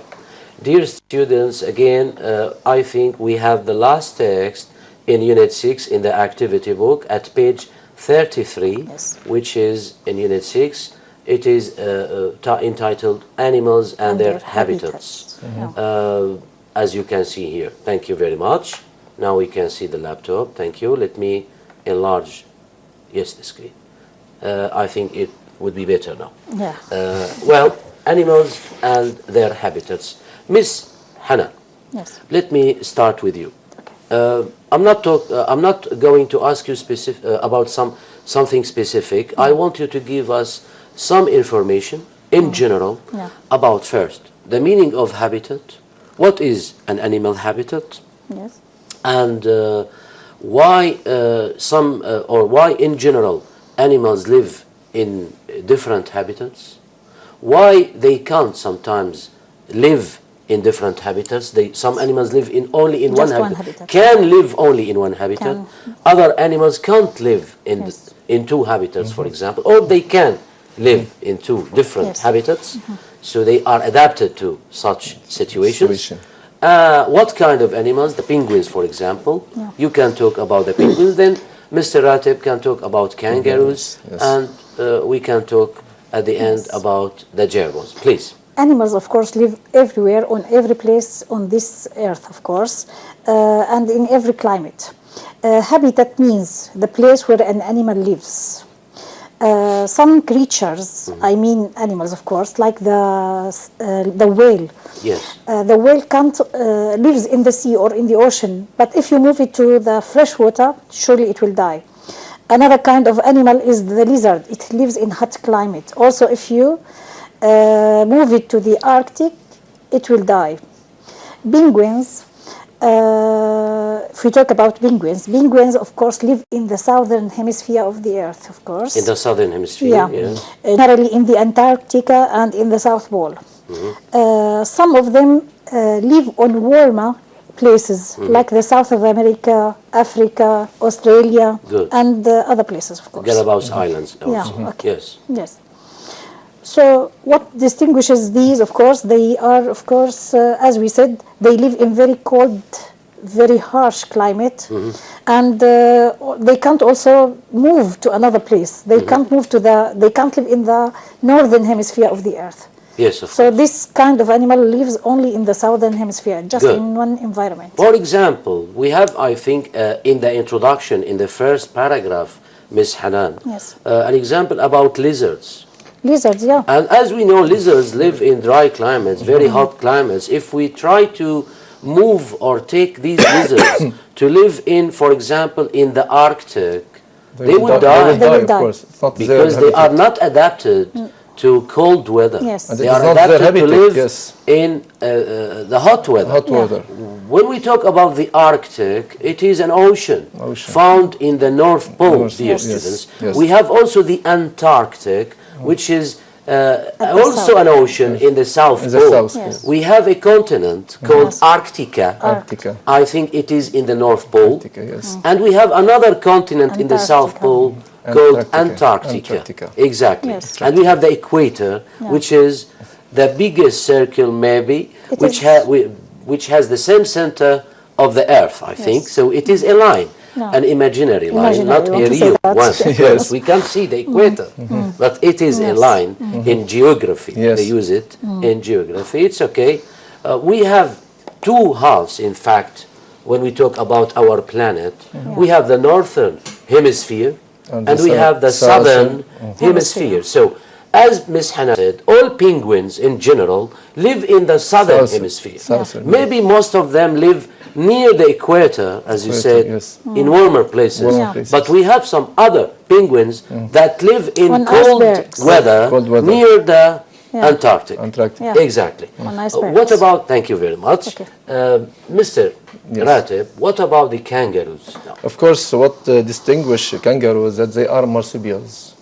dear students, again, I think we have the last text in Unit 6 in the activity book at page 33, Yes. which is in Unit 6. It is entitled Animals and Their Habitats. As you can see here. Thank you very much. Now we can see the laptop. Thank you. Let me enlarge, yes, the screen. I think it would be better now. Yeah. Well, animals and their habitats. Miss Hannah, Yes. let me start with you. I'm not going to ask you about something specific. I want you to give us some information in general about first the meaning of habitat, what is an animal habitat, Yes. and why why in general animals live in different habitats, why they can't sometimes live in different habitats. Some animals live only in Just one one habitat, habitat. can live only in one habitat. Other animals can't live in two habitats, for example, or they can live in two different Yes. habitats, so they are adapted to such situations. What kind of animals? The penguins, for example. You can talk about the penguins, then Mr. Ratib can talk about kangaroos, and we can talk at the end about the jaguars. Please. Animals, of course, live everywhere, on every place on this earth, of course, and in every climate. Habitat means the place where an animal lives. Some creatures, I mean animals, of course, like the whale. Yes. The whale can't lives in the sea or in the ocean, but if you move it to the fresh water, surely it will die. Another kind of animal is the lizard. It lives in hot climate. Also, if you move it to the Arctic, it will die. Penguins, if we talk about penguins, of course, live in the southern hemisphere of the earth, of course. In the southern hemisphere, yes. Generally in the Antarctica and in the South Pole. Some of them live on warmer places, like the South of America, Africa, Australia, and other places, of course. Galapagos Islands also. Yeah, okay. Yes. Yes. So what distinguishes these, of course, they are, of course, as we said, they live in very cold, very harsh climate, and they can't also move to another place. They can't move to they can't live in the northern hemisphere of the earth. Yes, of So this kind of animal lives only in the southern hemisphere, just in one environment. For example, we have, I think, in the introduction, in the first paragraph, Ms. Hanan, an example about lizards. Lizards, yeah. And as we know, lizards live in dry climates, very hot climates. If we try to move or take these lizards to live in, for example, in the Arctic, they would die. They will die, of course. It's not because they are not adapted to cold weather. Yes. They are adapted to live in the hot weather. When we talk about the Arctic, it is an ocean. Found in the North Pole, dear students. We have also the Antarctic, which is also an ocean in the South Pole. We have a continent called Arctica. I think it is in the North Pole. And we have another continent in the South Pole called Antarctica. Exactly. And we have the equator, which is the biggest circle maybe, which has the same center of the earth, I think. So it is a line. An imaginary line, not a real one. Yes, we can't see the equator, but it is a line in geography. They use it in geography. It's okay. We have two halves, in fact, when we talk about our planet. We have the northern hemisphere and we have the southern hemisphere. So, as Ms. Hannah said, all penguins in general live in the southern hemisphere. Maybe most of them live near the equator, as you said, in warmer places. But we have some other penguins that live in cold weather near the Antarctic. Exactly. What about, thank you very much, Mr. Ratib, what about the kangaroos? Of course, what distinguish kangaroos that they are marsupials.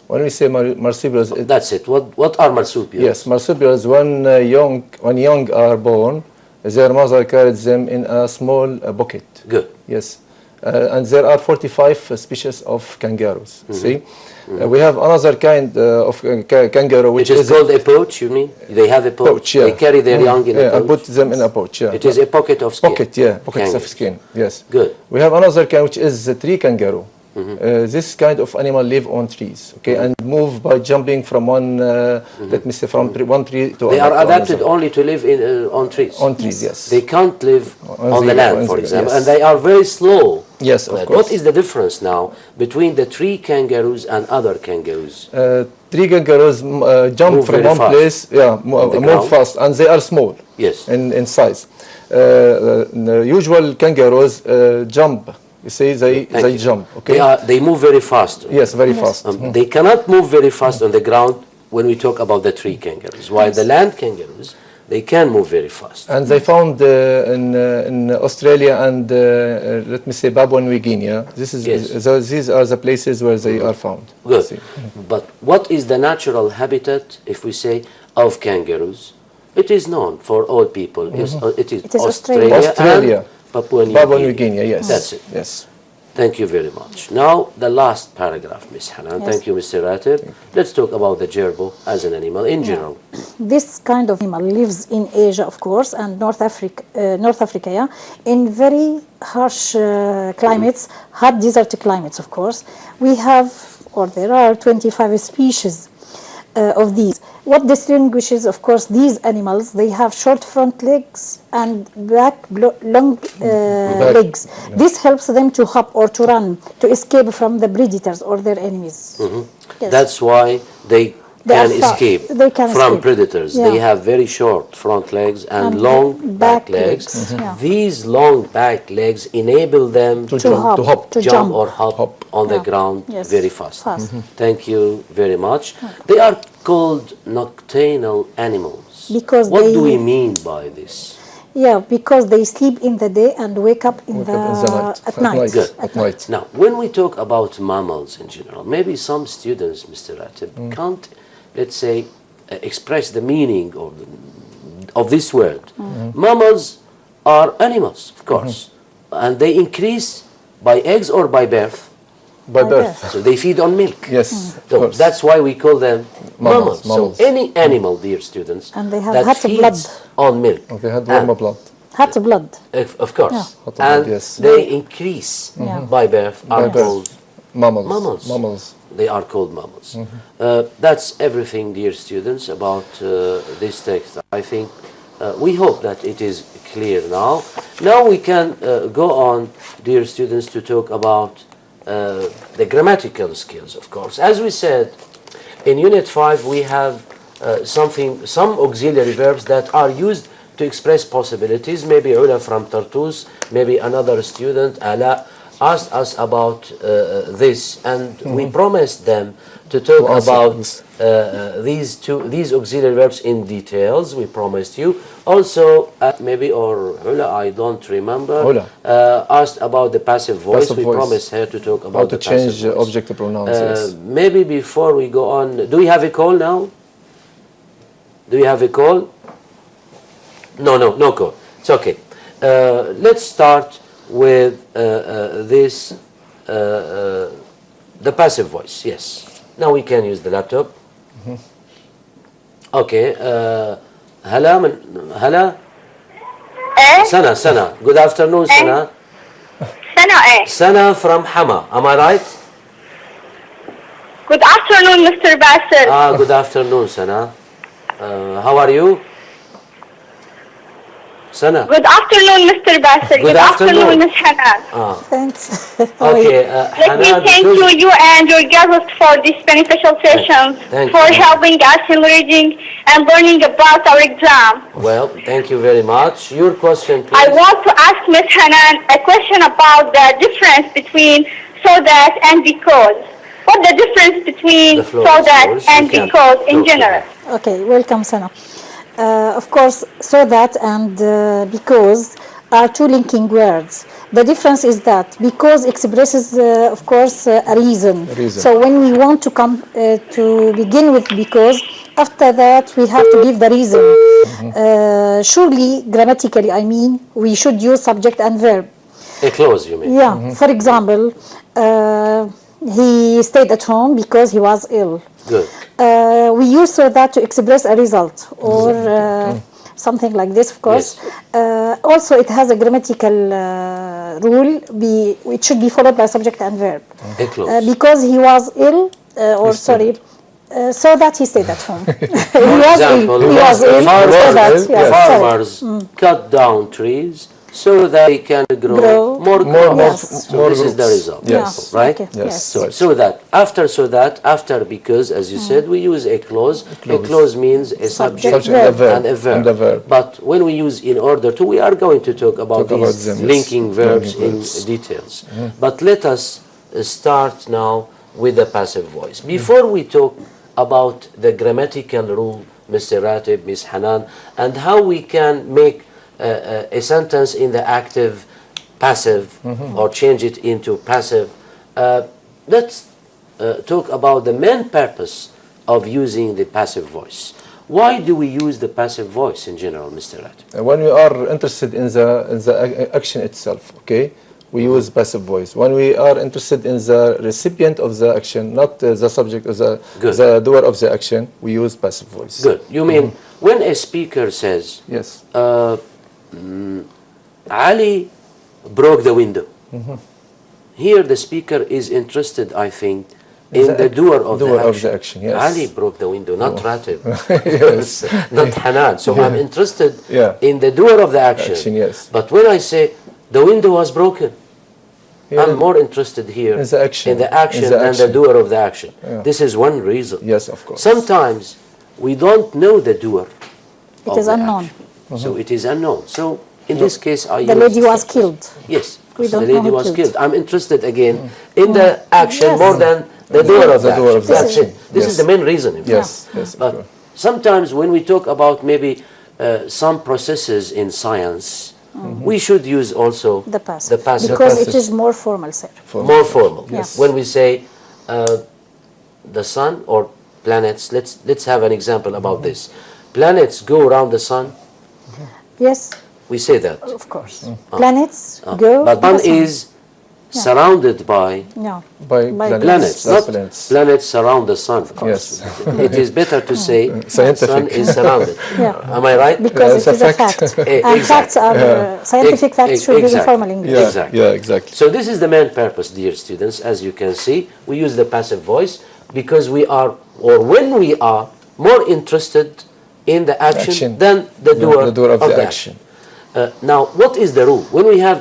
When we say marsupials, that's it. What are marsupials? Yes, marsupials. When young are born, their mother carries them in a small bucket. Good. Yes, and there are 45 species of kangaroos. See, we have another kind of kangaroo which is called a pouch. You mean they have a pouch? They carry their young in a pouch. Put them in a pouch. It is a pocket of skin. Pockets of skin. Yes. Good. We have another kind which is the tree kangaroo. This kind of animal live on trees, and move by jumping from one, let me say, from one tree to another. They are adapted only to live on trees. On trees, yes. They can't live on the land, for example, and they are very slow. Yes, of course. What is the difference now between the tree kangaroos and other kangaroos? Tree kangaroos jump from one place, move fast, and they are small. Yes. In size. The usual kangaroos jump You see, they jump. Okay. They move very fast. Yes, very fast. They cannot move very fast on the ground when we talk about the tree kangaroos. While the land kangaroos, they can move very fast. And they found in Australia and let me say Papua New Guinea. These are the places where they are found. Good. But what is the natural habitat, if we say, of kangaroos? It is known for all people. It is Australia and Papua New Guinea. Yes. That's it. Yes. Thank you very much. Now, the last paragraph, Ms. Hanan. Thank you, Mr. Ratib. Let's talk about the gerbil as an animal in general. This kind of animal lives in Asia, of course, and North Africa, in very harsh climates, hot desert climates, of course. We have, or there are 25 species of these. What distinguishes, of course, these animals, they have short front legs and long legs. This helps them to hop or to run, to escape from the predators or their enemies. Yes. That's why they can escape from predators. Yeah. They have very short front legs and long back legs. These long back legs enable them to jump or hop on the ground very fast. Thank you very much. They are called nocturnal animals. Because what do we mean by this? Yeah, because they sleep in the day and wake up at night. Good. At night. Now, when we talk about mammals in general, maybe some students, Mr. Ratib, can't, let's say, express the meaning of this word. Mammals are animals, of course, and they increase by eggs or by birth. By birth. So they feed on milk. Yes. So that's why we call them mammals. So any animal, dear students, and they have that feeds on milk. They have warm blood. Hot blood. Of course. Yeah. And they increase by birth are called mammals. They are called mammals. That's everything, dear students, about this text. I think we hope that it is clear now. Now we can go on, dear students, to talk about the grammatical skills, of course. As we said, in Unit 5 we have some auxiliary verbs that are used to express possibilities. Maybe Ula from Tartus, maybe another student, Ala, asked us about this, and we promised them to talk about these auxiliary verbs in details. We promised you. Also, maybe or Ula, I don't remember, asked about the passive voice. We promised her to talk about how to change objective pronouns. Maybe before we go on, do we have a call now? Do you have a call? No call. It's okay. Let's start with this, the passive voice. Yes. Now we can use the laptop. Okay. Hala. Sana. Good afternoon, Sana. Sana from Hama. Am I right? Good afternoon, Mr. Bassel. Good afternoon, Sana. How are you? Sana. Good afternoon, Mr. Bassel. Good afternoon, Ms. Hanan. Thanks. Okay. Let me thank you and your guests for this beneficial session, for helping us in reading and learning about our exam. Well, thank you very much. Your question, please. I want to ask Ms. Hanan a question about the difference between so that and because. What's the difference between so that and because in general? Okay, welcome, Sana. Of course, so that and because are two linking words. The difference is that because expresses, of course, a reason. So when we want to come to begin with because, after that we have to give the reason. Surely, grammatically, I mean, we should use subject and verb. A clause, you mean? Yeah. For example, he stayed at home because he was ill. Good. We use so that to express a result or something like this, of course. Yes. Also, it has a grammatical rule. It should be followed by subject and verb. Because he was ill, so that he stayed at home. For example, farmers cut down trees so that they can grow more. Yes. So this is the result. Yes. Right? Okay. Yes. So that, after, because, as you said, we use a clause. A clause means a subject, Subject and a verb. and a verb. But when we use in order to, we are going to talk about Talk about these them, yes. linking verbs Linking in verbs. details. But let us start now with the passive voice. Before we talk about the grammatical rule, Mr. Ratib, Ms. Hanan, and how we can make a sentence in the active passive or change it into passive, let's talk about the main purpose of using the passive voice. Why do we use the passive voice in general, Mr. Ratib? When we are interested in the action itself, okay, we use passive voice. When we are interested in the recipient of the action, not the subject or the doer of the action, we use passive voice. Good. You mean when a speaker says, Yes. Ali broke the window. Here the speaker is interested, I think, in the doer of the action. Yes. Ali broke the window, not Ratib. Yes. Not Hanan. So I'm interested Yeah. in the doer of the action. Yes. But when I say the window was broken, Yeah. I'm more interested here In the action. than the doer of the action. Yeah. This is one reason. Yes, of course. Sometimes we don't know the doer. It is unknown. So it is unknown. So in this case, I The use lady was killed. Yes, We so don't the know lady who was killed. killed. I'm interested again in the action Yes. more than the doer of the doer action. of the That's action. it. This is Yes. the main reason. In fact. Yes. Yes. of But course. sometimes when we talk about maybe some processes in science, we should use also The passive. because Because passive. it is more formal, sir. more formal. Yes. When we say the sun or planets, let's have an example about this. Planets go around the sun. Yes, We say that. of course. Planets go. But to sun the sun. is surrounded by No. By By planets, Not not planets. planets surround the sun. Yes. It is better to say Scientific. sun is surrounded. Yeah. Am I right? Because Yeah, it is a it's a fact. fact. Eh, And exactly. facts are scientific facts should be in Exactly. formal English. Yeah. Exactly. Yeah, exactly. So this is the main purpose, dear students. As you can see, we use the passive voice because we are, or when we are, more interested in the action than the doer of the action. Now, what is the rule? When we have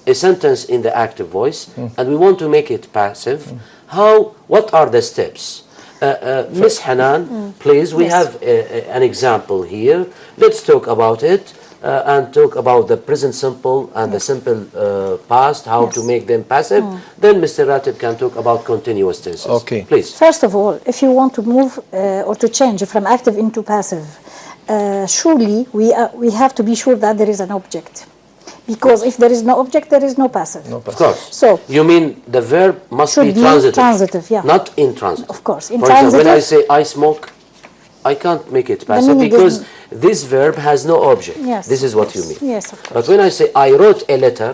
a sentence in the active voice and we want to make it passive, what are the steps? Miss Hanan, please, we Yes. have an example here. Let's talk about it and talk about the present simple and the simple past, how to Yes. make them passive. Then Mr. Ratib can talk about continuous tenses. Okay. Please. First of all, if you want to move or to change from active into passive, surely we have to be sure that there is an object. Because if there is no object, there is no passive. No Of passive. course. So You mean the verb must Should be transitive. transitive, yeah. Not intransitive. Of course, For example, when I intransitive- say I smoke, I can't make it passive meaning because isn't- this verb has no object. Yes, This is of what you course. mean. Yes, of course. But when I say I wrote a letter,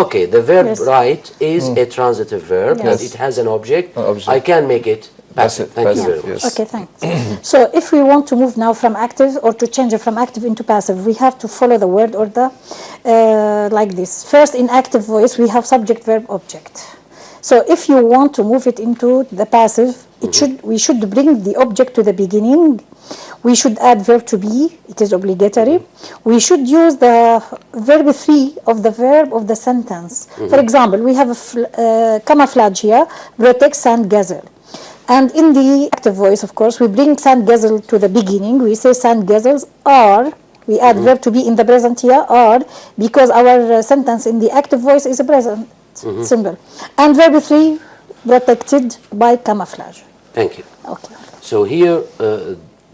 okay, the verb Yes. write is a transitive verb and Yes. it has an object. An object. I can make it passive. Thank you very Passive, much. yes. Okay, thanks. So if we want to move now from active or to change it from active into passive, we have to follow the word order like this. First, in active voice, we have subject, verb, object. So if you want to move it into the passive, we should bring the object to the beginning. We should add verb to be. It is obligatory. We should use the verb 3 of the verb of the sentence. For example, we have a camouflage here, protect sand gazelle. And in the active voice, of course, we bring sand gazelle to the beginning. We say sand gazelles are. We add verb to be in the present here, are, because our sentence in the active voice is a present symbol. And verb 3, protected by camouflage. Thank you. Okay. So here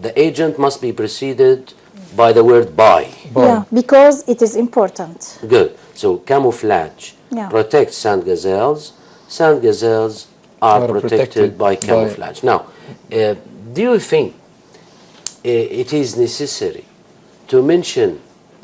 the agent must be preceded by the word by. Yeah, because it is important. Good. So camouflage Yeah. protects sand gazelles. Sand gazelles are protected by camouflage. Now, do you think it is necessary to mention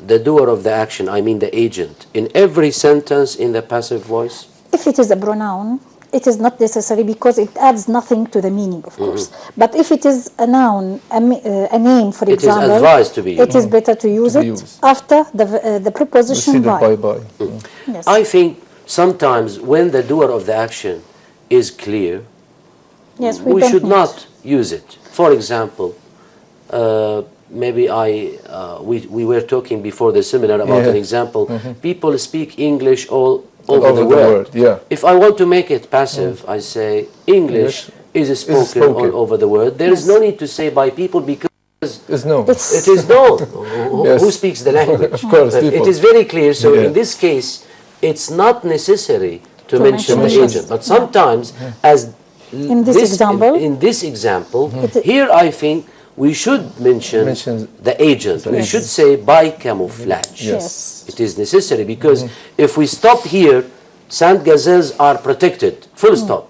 the doer of the action, I mean the agent, in every sentence in the passive voice? If it is a pronoun, it is not necessary because it adds nothing to the meaning, of course. But if it is a noun, a name, for It is example, advised to be it is better to use it used. after the preposition Preceded by. by. Yes. I think sometimes when the doer of the action is clear, Yes, we don't should need. not use it. For example, maybe we were talking before the seminar about an example. People speak English all over the world. Yeah. If I want to make it passive, I say English is spoken all over the world. There is no need to say by people because It's no. it is known Yes. who speaks the language. Of course, It people. is very clear. So Yeah. in this case, it's not necessary to mention the mention agent. But sometimes, as In this example, in this example, here I think we should mention the agent. We should say by camouflage. Yes. It is necessary because if we stop here, sand gazelles are protected. Full stop.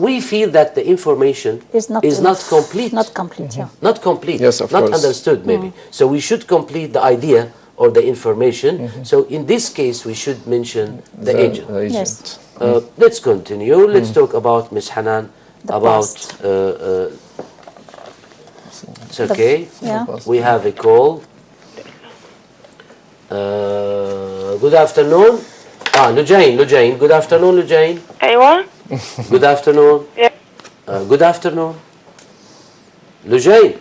We feel that the information is not complete. Not complete, yeah. Not complete. Yes, of not course. understood, maybe. So we should complete the idea or the information. So in this case, we should mention the agent. The agent. Yes. Let's continue. Let's talk about Ms. Hanan. About it's okay. Yeah. We have a call. Good afternoon. Lujain. Good afternoon, Lujain. أيوة. Good afternoon. Yeah. Good afternoon. Lujain.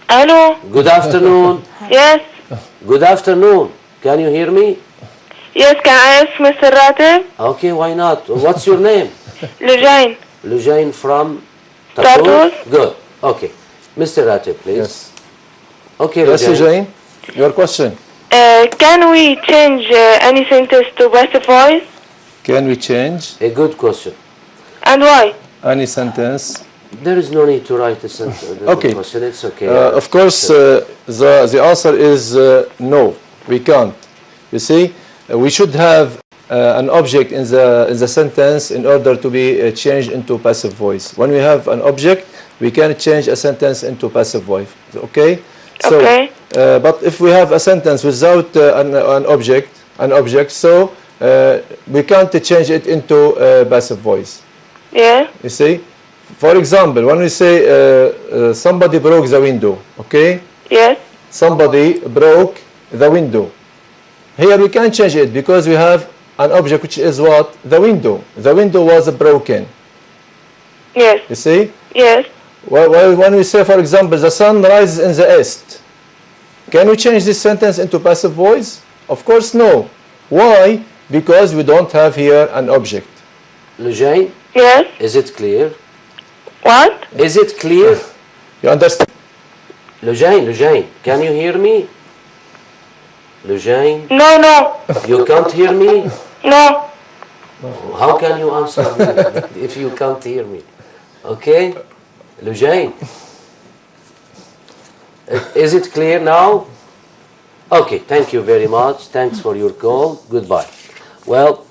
Hello. Good afternoon. Yes. Good afternoon. Can you hear me? Yes. Can I ask Mr. Ratib? Okay, why not? What's your name? Lujain. Lujain from Tartus. Good. Okay. Mr. Ratib, please. Yes. Okay, Yes, Lujain. Jane. Your question. Can we change any sentence to passive voice? Can we change A good question. And why? any sentence? There is no need to write a sentence. Okay. Question. It's okay. Of course, the answer is no. We can't. You see, we should have an object in the sentence in order to be changed into passive voice. When we have an object, we can change a sentence into passive voice. Okay. So, Okay. but if we have a sentence without an object, so we can't change it into passive voice. Yeah. You see, for example, when we say somebody broke the window, okay? Yes. Somebody broke the window. Here we can't change it because we have an object which is what? The window. The window was broken. Yes. You see? Yes. Well, when we say, for example, the sun rises in the east, can we change this sentence into passive voice? Of course, no. Why? Because we don't have here an object. Lujain, Yes. is it clear? What? Is it clear? You understand? Lujain, can you hear me? Lujain, No. No. you can't hear me? No. How can you answer me if you can't hear me? Okay? Lujain, is it clear now? Okay, thank you very much. Thanks for your call. Goodbye. Well,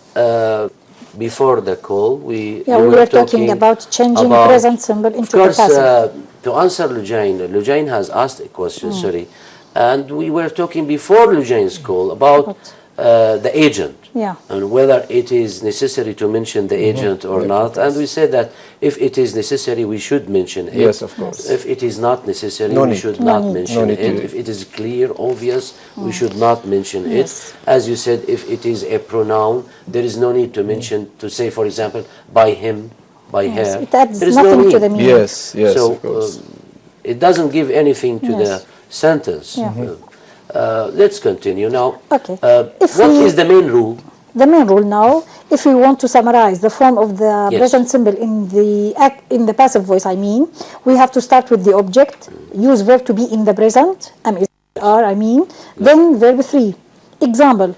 before the call, you were talking about changing present symbol into the passive. Of course, to answer Lujain has asked a question, sorry. And we were talking before Lujain's call about the agent. Yeah. And whether it is necessary to mention the agent or not. And we said that if it is necessary, we should mention it. Yes, of course. If it is not necessary, No we need. should No not need. mention No need it. to. If it is clear, obvious, we should not mention Yes. it. As you said, if it is a pronoun, there is no need to mention, to say, for example, by him, by Yes, her. it adds There is nothing no to the need. meaning. Yes, yes, So of course. it doesn't give anything to the Yes. sentence. Yeah. Let's continue now. Okay. What is the main rule? The main rule now, if we want to summarize the form of the Yes. present symbol in the passive voice, we have to start with the object, use verb to be in the present, then verb 3. Example,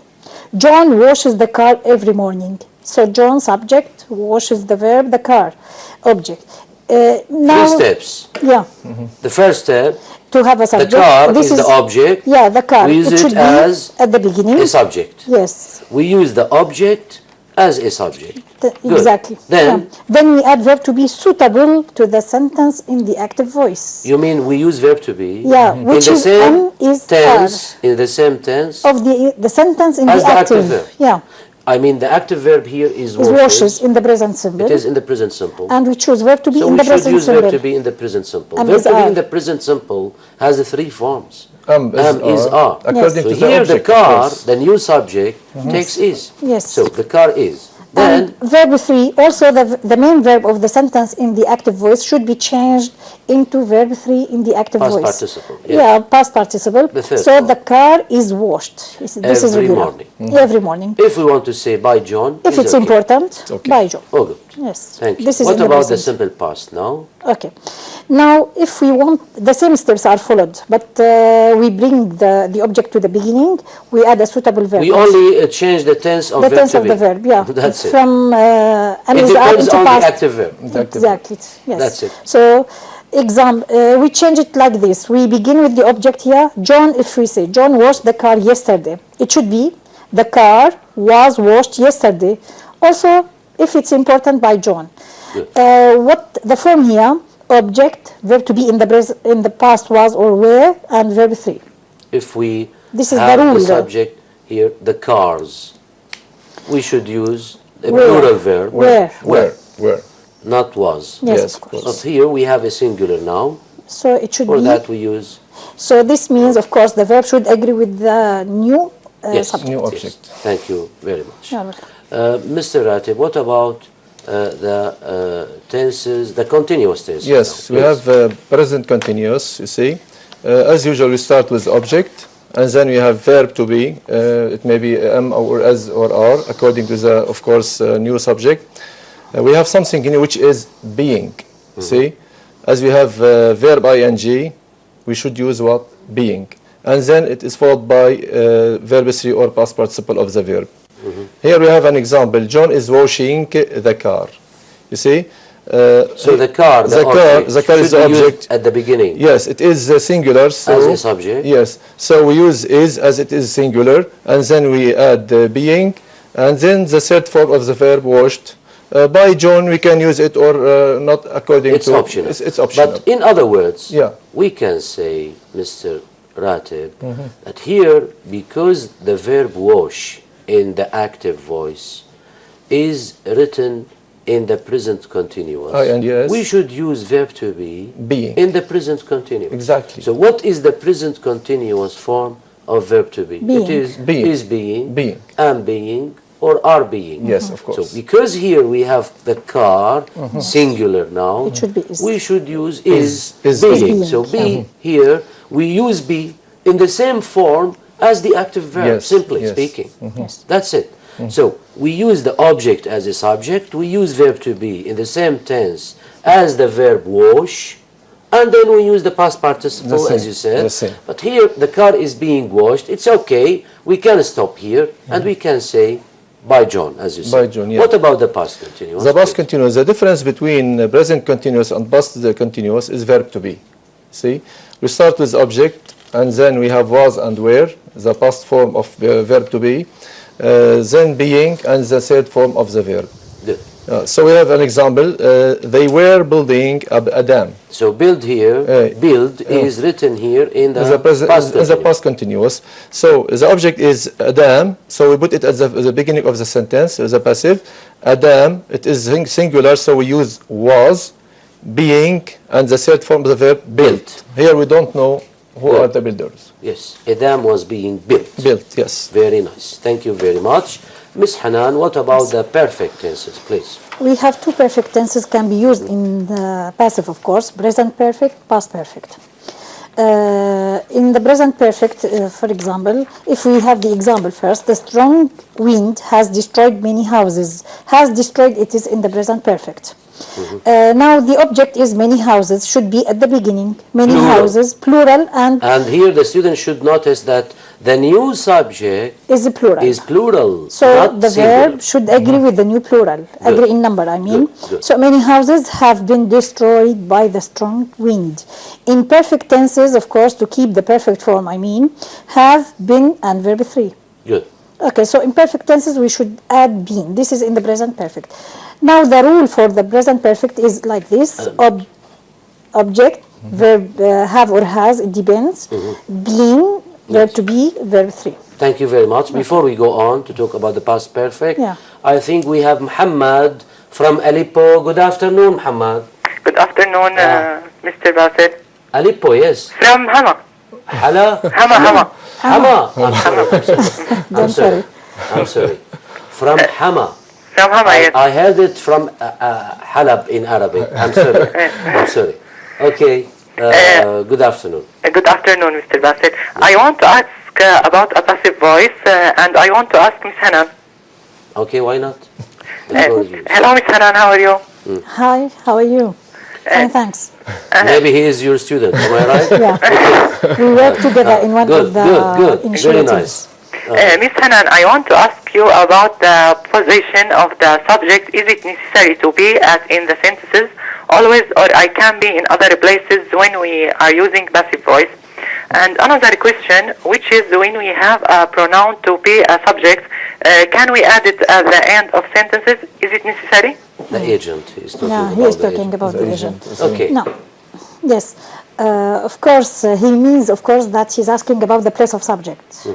John washes the car every morning. So John, subject, washes the verb, the car, object. Now, 3 steps. Yeah, The first step, to have a the subject. car This is the object. Yeah, the car. We use it it should as be at the beginning. a subject. Yes. We use the object as a subject. Good. Exactly. Then, Yeah. Then we add verb to be suitable to the sentence in the active voice. you mean we use verb to be Yeah, in which the is same M is tense, in the same tense of the sentence in as the active. verb. Yeah, I mean the active verb here is is washes in the present symbol. It is in the present simple. And we choose verb to be So in we the should present use symbol. verb to be in the present simple. Am Verb is to be are. in the present simple has 3 forms. Am is are. According So to the here object, the of car, course. the new subject, takes is. Yes. So the car is. Then, And verb 3, also the main verb of the sentence in the active voice should be changed into verb 3 in the active past voice. participle. Yes. Yeah, past participle. The third So form. the car is washed. This is Every regular. morning. Every morning. If we want to say by John, If it's okay. important, okay. by John. Oh, good. Yes. Thank you. This is What in about the present. simple past now? Okay. Now, if we want, the same steps are followed, but we bring the object to the beginning, we add a suitable verb. We only change the tense of the verb tense to of be. the verb, yeah. That's it. From It is depends into on past. the active verb. Exactly. Yes. That's it. So, we change it like this. We begin with the object here. John, if we say John washed the car yesterday, it should be the car was washed yesterday. Also, if it's important, by John. What the form here? Object, verb to be in the past was or were, and verb 3. If we This is have the rule. the subject here, the cars, we should use a Where? plural verb. Where? Not was. Yes, Yes, of of course. But here we have a singular noun. So it should For be. that we use So this means, of course, the verb should agree with the new yes. subject. New Yes. object. Thank you very much. Yeah, welcome. Mr. Ratib, what about the tenses, the continuous tenses? Yes, now, we please? have present continuous, you see. As usual, we start with object, and then we have verb to be. It may be am or as or are, according to the, of course, new subject. We have something in which is being, see. As we have verb ing, we should use what? Being. And then it is followed by verb 3 or past participle of the verb. Here we have an example. John is washing the car. You see? So the car, the car object, is the should be used object. at the beginning. Yes, it is singular. So As a subject. Yes, so we use is as it is singular, and then we add being, and then the third form of the verb washed. By John, we can use it or not according It's to. optional. It's optional. But in other words, Yeah. we can say, Mr. Ratib, that here, because the verb wash in the active voice is written in the present continuous, And yes. we should use verb to be Being. in the present continuous. Exactly. So what is the present continuous form of verb to be? Being. It is Being. is being, Being. am being, or are being. Yes, of course. So because here we have the car, singular now, It should be is. we should use is Is being. being. So be here, we use be in the same form as the active verb, Yes, simply yes. speaking. Yes. That's it. So we use the object as a subject, we use verb to be in the same tense as the verb wash, and then we use the past participle, The as same, you said. the same. But here the car is being washed. It's okay. We can stop here and we can say by John, as you said. By John, yeah. What about the past continuous? The past continuous, the difference between present continuous and past continuous is verb to be. See, we start with object, and then we have was and were, the past form of verb to be, then being, and the third form of the verb. Good. So we have an example. They were building a dam. So build here, build is written here in the, past As a past continuous. So the object is a dam. So we put it at the beginning of the sentence as a passive. A dam. It is singular. So we use was, being, and the third form of the verb built. Here we don't know who Good. are the builders. Yes, a dam was being built. Built. Yes. Very nice. Thank you very much. Miss Hanan, what about the perfect tenses, please? We have two perfect tenses can be used in the passive, of course, present perfect, past perfect. In the present perfect, for example, if we have the example first, the strong wind has destroyed many houses. Has destroyed, it is in the present perfect. Now the object is many houses, should be at the beginning, many Plural. houses, plural, and And here the student should notice that the new subject is a plural. is plural, So not the singular. verb should agree with the new plural, agree in number, I mean. Good, good. So many houses have been destroyed by the strong wind. In perfect tenses, of course, to keep the perfect form, I mean, have been and verb 3. Good. Okay, so in perfect tenses, we should add been. This is in the present perfect. Now the rule for the present perfect is like this. Object, verb have or has, it depends. Being, verb to be, verb 3. Thank you very much. Before we go on to talk about the past perfect, Yeah. I think we have Muhammad from Aleppo. Good afternoon, Muhammad. Good afternoon, Mr. Bassett. Aleppo, yes. From Hama. Hala? Hama. Hama. I'm sorry. I'm sorry. Don't I'm sorry. I'm sorry. From Hama. From Hamayet. I heard it from Halab in Arabic. I'm sorry. I'm sorry. Okay. Good afternoon. Good afternoon, Mr. Bassett. I want to ask about a passive voice, and I want to ask Miss Hanan. Okay, why not? The floor is yours. Hello, Miss Hanan. How are you? Hi, how are you? Fine, thanks. Maybe he is your student. Am I right? Yeah. We work together in one Good, of the good. Very initiatives. nice. Miss Hanan, I want to ask you about the position of the subject. Is it necessary to be as in the sentences always, or I can be in other places when we are using passive voice? And another question, which is when we have a pronoun to be a subject, can we add it at the end of sentences? Is it necessary? The agent. He's talking Yeah, about he is the talking agent. about the agent. Okay. No. Yes. Of course, he means, of course, that he's asking about the place of subject.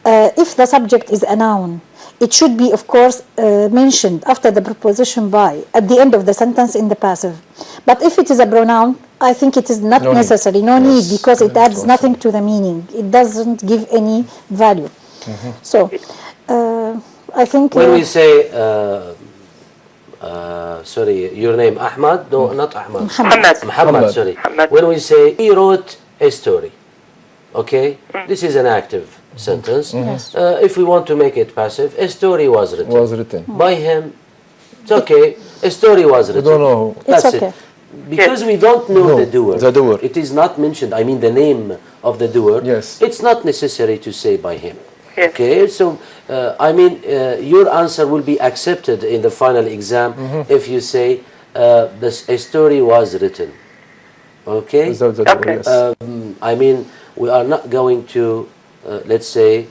If the subject is a noun, it should be, of course, mentioned after the preposition by at the end of the sentence in the passive. But if it is a pronoun, I think it is not necessary, no need, because it adds nothing to the meaning. It doesn't give any value. So, I think... When we say, sorry, your name Ahmad? No, not Ahmad. Muhammad, sorry. Muhammad. When we say, he wrote a story, okay? This is an active sentence. Yes. If we want to make it passive, a story was written. Was written. By him. It's okay. A story was written. We don't know. That's It's okay. it. Because we don't know No, the doer. the doer. It is not mentioned. I mean the name of the doer. Yes. It's not necessary to say by him. Yes. Okay. So I mean your answer will be accepted in the final exam if you say a story was written. Okay. Without the Okay. yes. I mean we are not going to let's say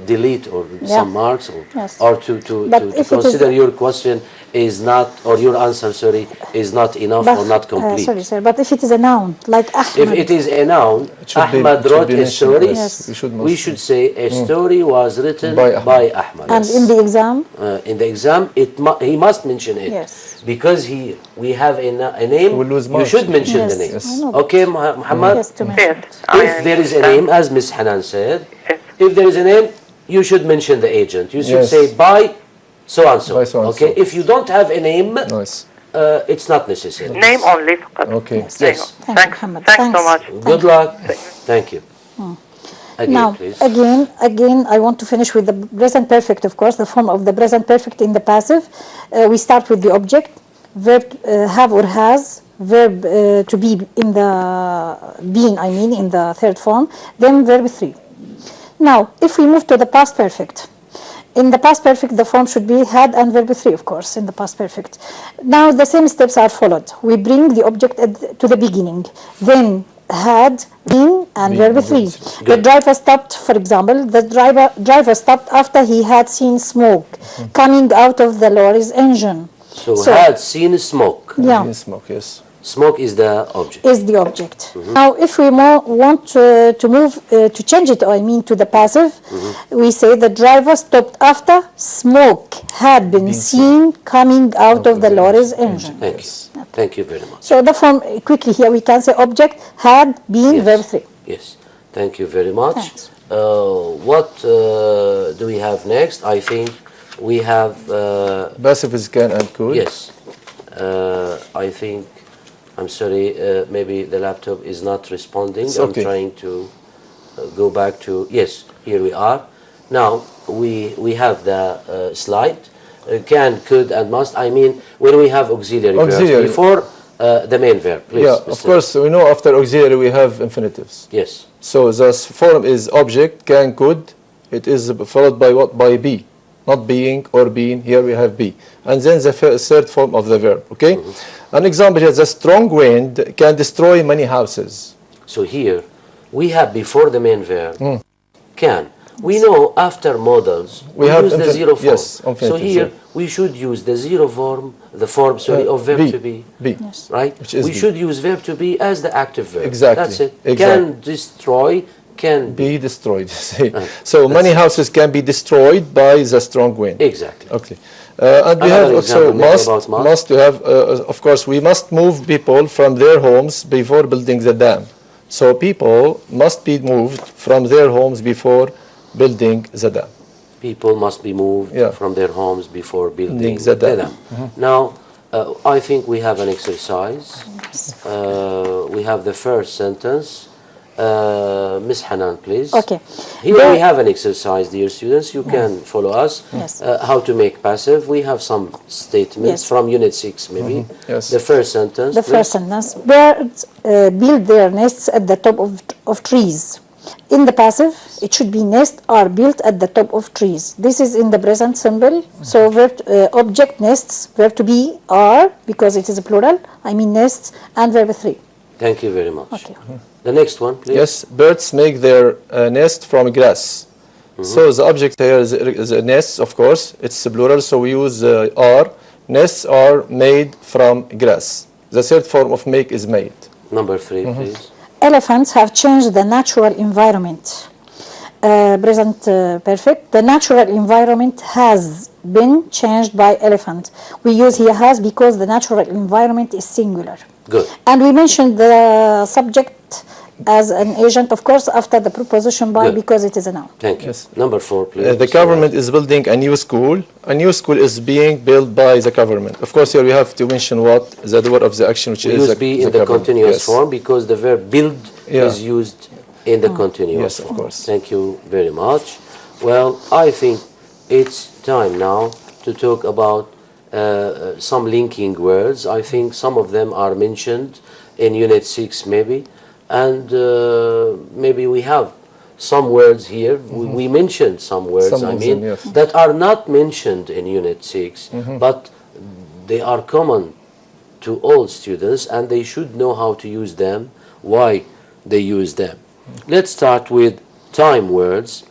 delete or some marks or to But if it is- consider your question is not, or your answer, sorry, is not enough or not complete. sorry, sir, but if it is a noun, like Ahmed, If it is a noun, should be- Ahmad it should wrote be a mentioned, story, yes. We should we mention should say a story was written By Ahmad. by Ahmad. and in the exam, In the exam, he must mention it. Yes. Because we have a name, We'll lose you marks. should mention Yes, the name. I know. Okay, Muhammad? yes, to Yes. mention. If there is a name, as Ms. Hanan said, if there is a name, you should mention the agent. You should Yes. say by so and so. By so and Okay, so. if you don't have a name, Nice. it's not necessary. Name only. Okay. Yes. Thank you, Thanks. Muhammad. Thanks so much. Good luck. Thank you. Again, Now, please. again, I want to finish with the present perfect, of course, the form of the present perfect in the passive. We start with the object, verb have or has, verb to be in the being, I mean, in the third form, then verb 3. Now, if we move to the past perfect, in the past perfect, the form should be had and verb 3, of course, in the past perfect. Now, the same steps are followed. We bring the object to the beginning, then had, been, and verb 3. The driver stopped, for example, the driver stopped after he had seen smoke coming out of the lorry's engine. So had seen smoke. Yeah. In smoke, yes. Smoke is the object. Is the object. Now, if we want to move, to change it, I mean, to the passive, we say the driver stopped after smoke had been seen coming out of the lorry's engine. Thank you. Thank you very much. So the form, quickly here, we can say object, had, been, Yes. verb 3. Yes. Thank you very much. Thanks. What do we have next? I think we have, Passive is can and could. yes. I think, I'm sorry, maybe the laptop is not responding. It's I'm okay. trying to go back to, yes, here we are. Now, we have the slide. Can, could, and must. I mean, when we have auxiliary Auxiliary. verbs before the main verb. Please, Yeah, of Mr. course, we know after auxiliary we have infinitives. Yes. So the form is object, can, could. It is followed by what? By be. Not being or being. Here we have be. And then the third form of the verb. Okay? An example here, the strong wind can destroy many houses. So here we have before the main verb can. We know after modals we have use the zero form. yes, So infinitives, here yeah. we should use the zero form, the form of verb be. to be. Be. Right? Which is We be. should use verb to be as the active verb. Exactly. That's it. Exactly. Can destroy, can be. Be destroyed. See? So many houses can be destroyed by the strong wind. Exactly. Okay. And we have Another also example maybe about must. must to have, of course, we must move people from their homes before building the dam. So people must be moved from their homes before building the dam. people must be moved Yeah. from their homes before building Exactly. them. Now, I think we have an exercise. We have the first sentence. Miss Hanan, please. Okay. Here There- we have an exercise, dear students. You can follow us. Yes. How to make passive. We have some statements Yes. from Unit 6, maybe. Yes. The first sentence. The first sentence, birds build their nests at the top of trees. In the passive, it should be nests are built at the top of trees. This is in the present simple. So object nests, verb to be are, because it is a plural, I mean nests, and verb 3. Thank you very much. Okay. The next one, please. Yes, birds make their nest from grass. So the object here is a nest, of course. It's plural, so we use are. Nests are made from grass. The third form of make is made. Number 3, please. Elephants have changed the natural environment. Present perfect. The natural environment has been changed by elephant. We use here has because the natural environment is singular. Good. And we mentioned the subject as an agent, of course, after the preposition by Good. because it is a noun. Thank you. Yes. Number 4, please. The government is building a new school. A new school is being built by the government. Of course, here we have to mention what the word of the action, which We is use be in the government. continuous Yes. form because the verb build Yeah. is used in the continuous Yes, of form. course. Thank you very much. Well, I think it's time now to talk about some linking words. I think some of them are mentioned in Unit 6 maybe, and maybe we have some words here. We mentioned some words, Some I of mean, them, yes. that are not mentioned in Unit 6, but they are common to all students and they should know how to use them, why they use them. Let's start with time words.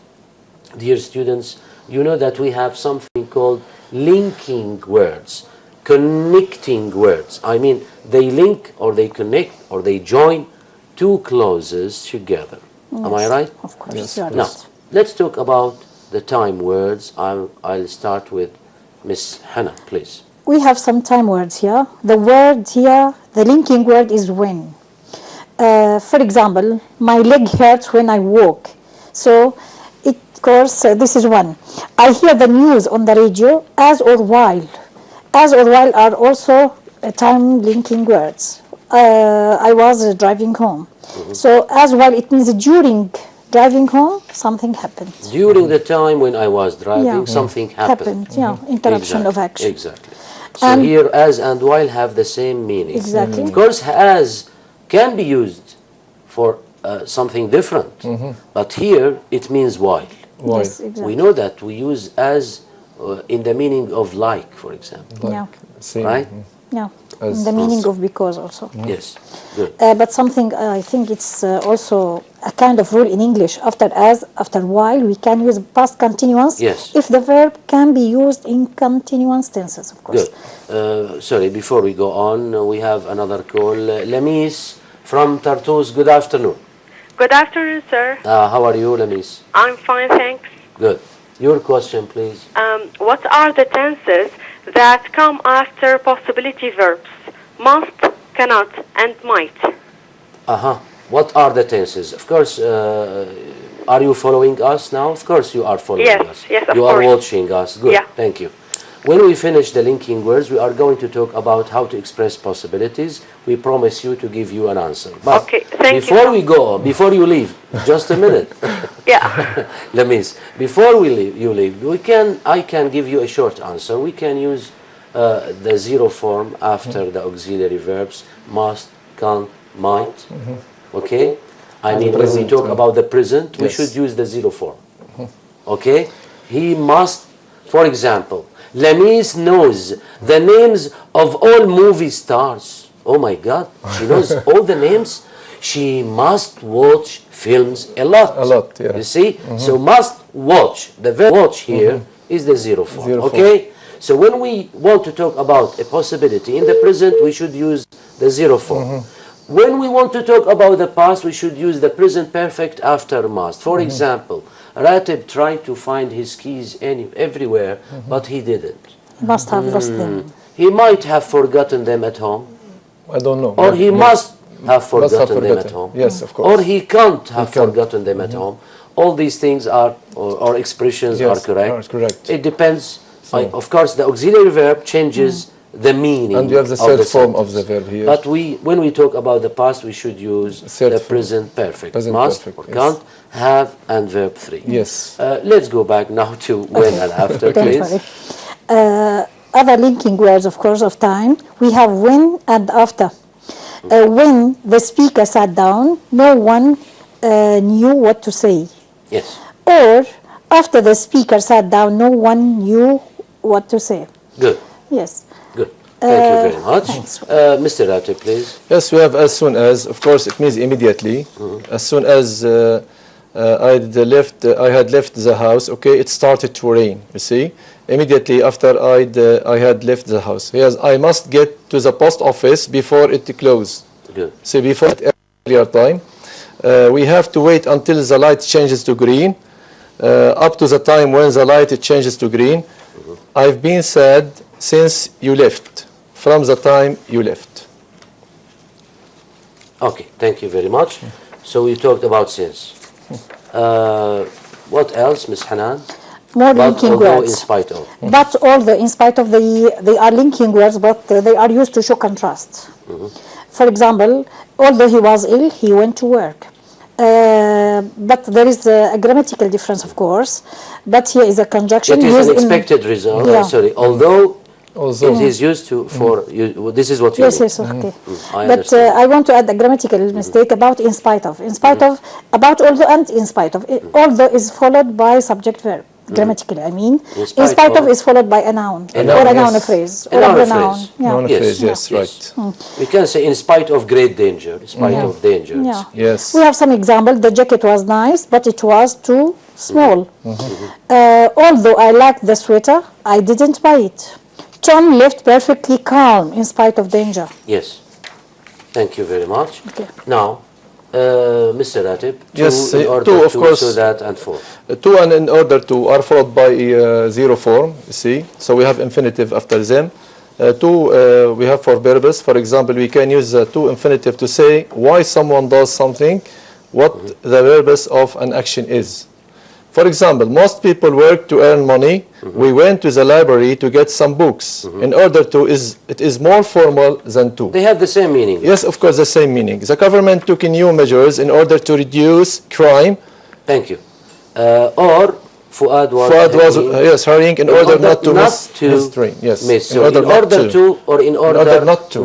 Dear students, you know that we have something called linking words, connecting words. I mean, they link or they connect or they join two clauses together. Am I right? Of course. You are Now, right. let's talk about the time words. I'll start with Miss Hannah, please. We have some time words here. The word here, the linking word is when. For example, my leg hurts when I walk. So, of course, this is one. I hear the news on the radio as or while. As or while are also time linking words. I was driving home. So, as while it means during driving home, something happened. During the time when I was driving, Yeah. something happened. Yeah, interruption of action. Exactly. So And- here, as and while have the same meaning. Exactly. Of course, as can be used for something different, but here it means while. Why? Yes, exactly. We know that we use as in the meaning of like, for example. Yeah, Same. Right? yeah. As- In the meaning of because also. Yes. Good. But something I think it's also a kind of rule in English. After as, after while, we can use past continuous. Yes. If the verb can be used in continuous tenses, of course. Good. Sorry, before we go on, we have another call. Lamis from Tartus. Good afternoon. Good afternoon, sir. How are you, Lamis? I'm fine, thanks. Good. Your question, please. What are the tenses that come after possibility verbs? Must, cannot, and might. What are the tenses? Of course, are you following us now? Of course you are following Yes, us. yes, of You are course. watching us. Good, Yeah. thank you. When we finish the linking words, we are going to talk about how to express possibilities. We promise you to give you an answer. But Okay, thank you. before we go, before you leave, just a minute. Yeah. Lamis, before you leave, I can give you a short answer. We can use the zero form after the auxiliary verbs must, can, might. Okay? I mean, when we talk about the present, we Yes. should use the zero form. Okay? He must, for example, Lamis knows the names of all movie stars. Oh my God, she knows all the names. She must watch films a lot. A lot, yeah. You see? So must watch. The verb watch here is the zero form. Zero form. Okay? So when we want to talk about a possibility in the present, we should use the zero form. When we want to talk about the past, we should use the present perfect after must. For example, Ratib tried to find his keys everywhere, but he didn't. You must have lost them. He might have forgotten them at home, I don't know. or he Yeah. must have Must have forgotten them at home. Yes, of course. Or he can't have can't. forgotten them at home. all these things are, or expressions are correct. Are correct. It depends. Of course, the auxiliary verb changes the meaning. And you have the third form of the verb here. But when we talk about the past, we should use the present perfect. Must, or can't, have, and verb 3. Yes. Let's go back now to when and after, please. Other linking words, of course, of time. We have when and after. When the speaker sat down, no one knew what to say. Yes. Or after the speaker sat down, no one knew what to say. Good. Yes. Good. Thank you very much. Mr. Ratib, please. Yes, we have as soon as. Of course, it means immediately. As soon as I had left the house. Okay, it started to rain. You see, immediately after I had left the house. Yes, I must get to the post office before it closed. Good. See, before earlier time. We have to wait until the light changes to green. Up to the time when the light changes to green. I've been sad since you left. From the time you left. Okay, thank you very much. So we talked about since. What else, Ms. Hanan? More linking words. In spite of. But although, in spite of they are linking words, but they are used to show contrast. For example, although he was ill, he went to work. But there is a grammatical difference, of course. But here is a conjunction. It is an expected result. Yeah. Sorry, although it is used to for you. This is what you mean. Yes, okay. I But understand. I want to add a grammatical mistake about in spite of. In spite of, about although and in spite of. Although is followed by subject verb. Grammatically, I mean. In spite of is followed by a noun. Or a noun phrase. Or a pronoun. Noun phrase, yes, right. We can say in spite of great danger, in spite of dangers. Yeah. Yes. We have some example. The jacket was nice, but it was too small. Although I liked the sweater, I didn't buy it. Tom left perfectly calm in spite of danger. Yes. Thank you very much. Okay. Now, Mr. Ratib, Yes, in order two, of to, course. so that and for. To and in order to are followed by zero form, you see. So we have infinitive after them. We have for verbs. For example, we can use to infinitive to say why someone does something, what the purpose of an action is. For example, most people work to earn money. We went to the library to get some books. In order to it is more formal than to. They have the same meaning. Yes, of course, the same meaning. The government took new measures in order to reduce crime. Thank you. Or Fuad was hurrying in order not to miss his train. Yes, So in order to or in order not to.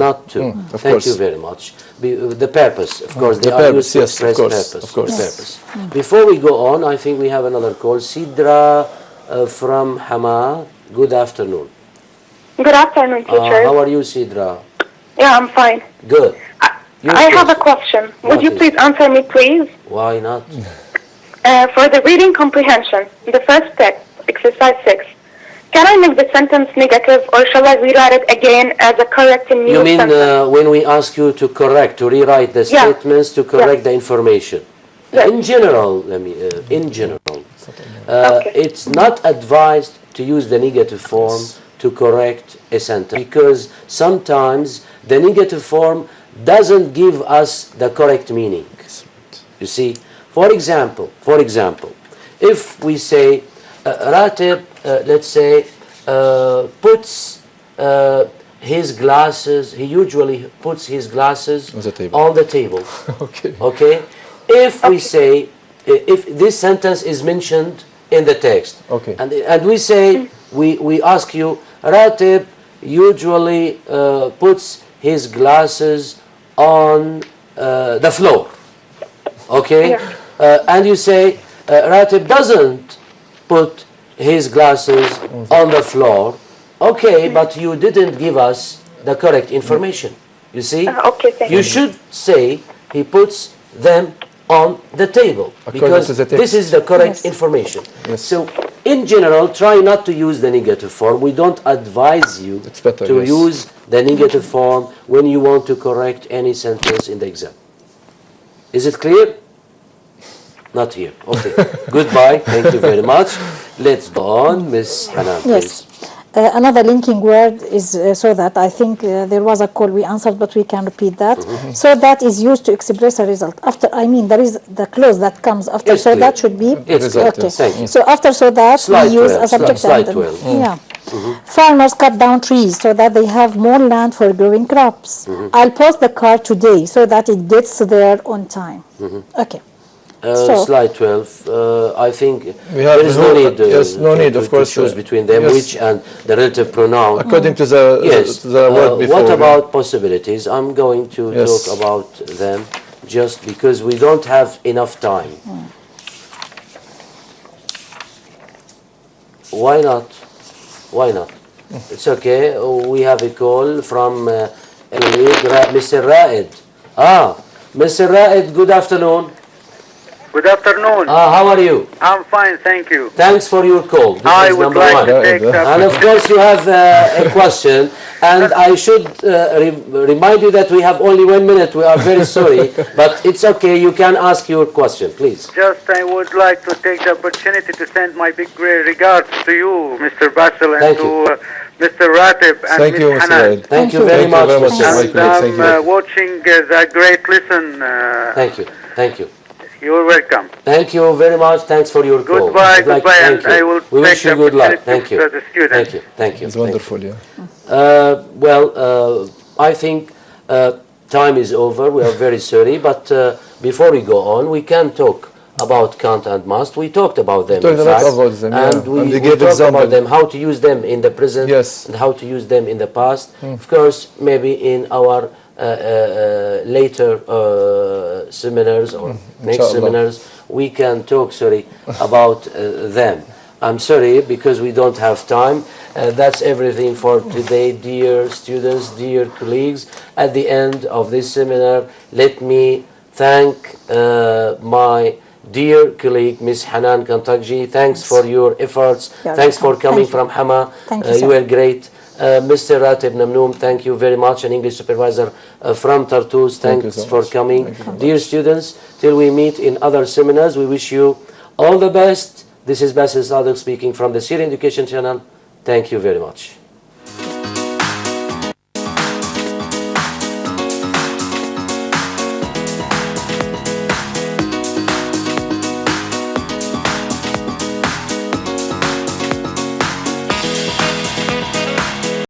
Thank course. you very much. The purpose, of course, they The are purpose, used to yes, of express course, purpose. of course. Purpose. Before we go on, I think we have another call. Sidra from Hama. Good afternoon. Good afternoon, teacher. How are you, Sidra? Yeah, I'm fine. Good. I have a question. Would you please answer me, please? Why not? For the reading comprehension, the first text, exercise 6, can I make the sentence negative or shall I rewrite it again as a correct and new You mean sentence? when we ask you to rewrite the statements to correct the information? Yes. In general, it's not advised to use the negative form to correct a sentence because sometimes the negative form doesn't give us the correct meaning. You see, for example, if we say Ratib, let's say, puts his glasses, he usually puts his glasses on the table. Okay? If we say, if this sentence is mentioned in the text, and we say, we ask you, Ratib usually puts his glasses on the floor. Okay? And you say, Ratib doesn't put his glasses on the floor. Okay, but you didn't give us the correct information. You see? Okay, thank you. You should say he puts them on the table because this is the correct information. So, in general, try not to use the negative form. We don't advise you to use the negative form when you want to correct any sentence in the exam. Is it clear? Not here. Okay. Goodbye. Thank you very much. Let's go on. Miss Hanan, please. Yes. Another linking word is so that. I think there was a call we answered, but we can repeat that. So that is used to express a result. After, I mean, there is the clause that comes after. It's so clear. that should be It's clear. okay. Thank you. So after so that Slide we use 12. a subject. Slide and 12. Yeah. Farmers cut down trees so that they have more land for growing crops. I'll post the card today so that it gets there on time. Okay. Slide 12. I think We have there is no need. yes, no need, of course. To choose between them, yes. which and the relative pronoun. According to the, Yes. the word before. What about possibilities? I'm going to Yes. talk about them just because we don't have enough time. Why not? Why not? It's okay. We have a call from Mr. Raed. Mr. Raed, good afternoon. Good afternoon. How are you? I'm fine, thank you. Thanks for your call. This I is would number like one. to take the And of course you have a question, and I should remind you that we have only 1 minute. We are very sorry, but it's okay. You can ask your question, please. Just I would like to take the opportunity to send my big regards to you, Mr. Basil, and Thank to you. Mr. Ratib and Thank you, Ms. Mr. Hanan. Raed. Thank you very much, very much, Mr. Mr. Raed. Raed. And I'm watching the great listen. Thank you. Thank you. You're welcome. Thank you very much. Thanks for your call. Goodbye, I'd like to goodbye, thank and you. I will We take wish you the good luck. opportunity Thank you. for the students. Thank you. Thank you. It's Thank wonderful, you. yeah. I think time is over. We are very sorry, but before we go on, we can talk about can't and must. We talked about them, talked in fact, about them, yeah. and we And they gave talked example. about them, how to use them in the present Yes. and how to use them in the past. Of course, maybe in our later seminars or next Inshallah. seminars, we can talk, about them. I'm sorry because we don't have time. That's everything for today, dear students, dear colleagues. At the end of this seminar, let me thank my dear colleague, Ms. Hanan Kantakji. Thanks for your efforts. You're Thanks for welcome. coming Thank you. from Hama. Thank you, You sir. were great. Mr. Ratib Namnoom, thank you very much. An English supervisor from Tartus, you thanks so for much. coming. Thank you. Dear students, till we meet in other seminars, we wish you all the best. This is Basil Sadek speaking from the Syrian Education Channel. Thank you very much.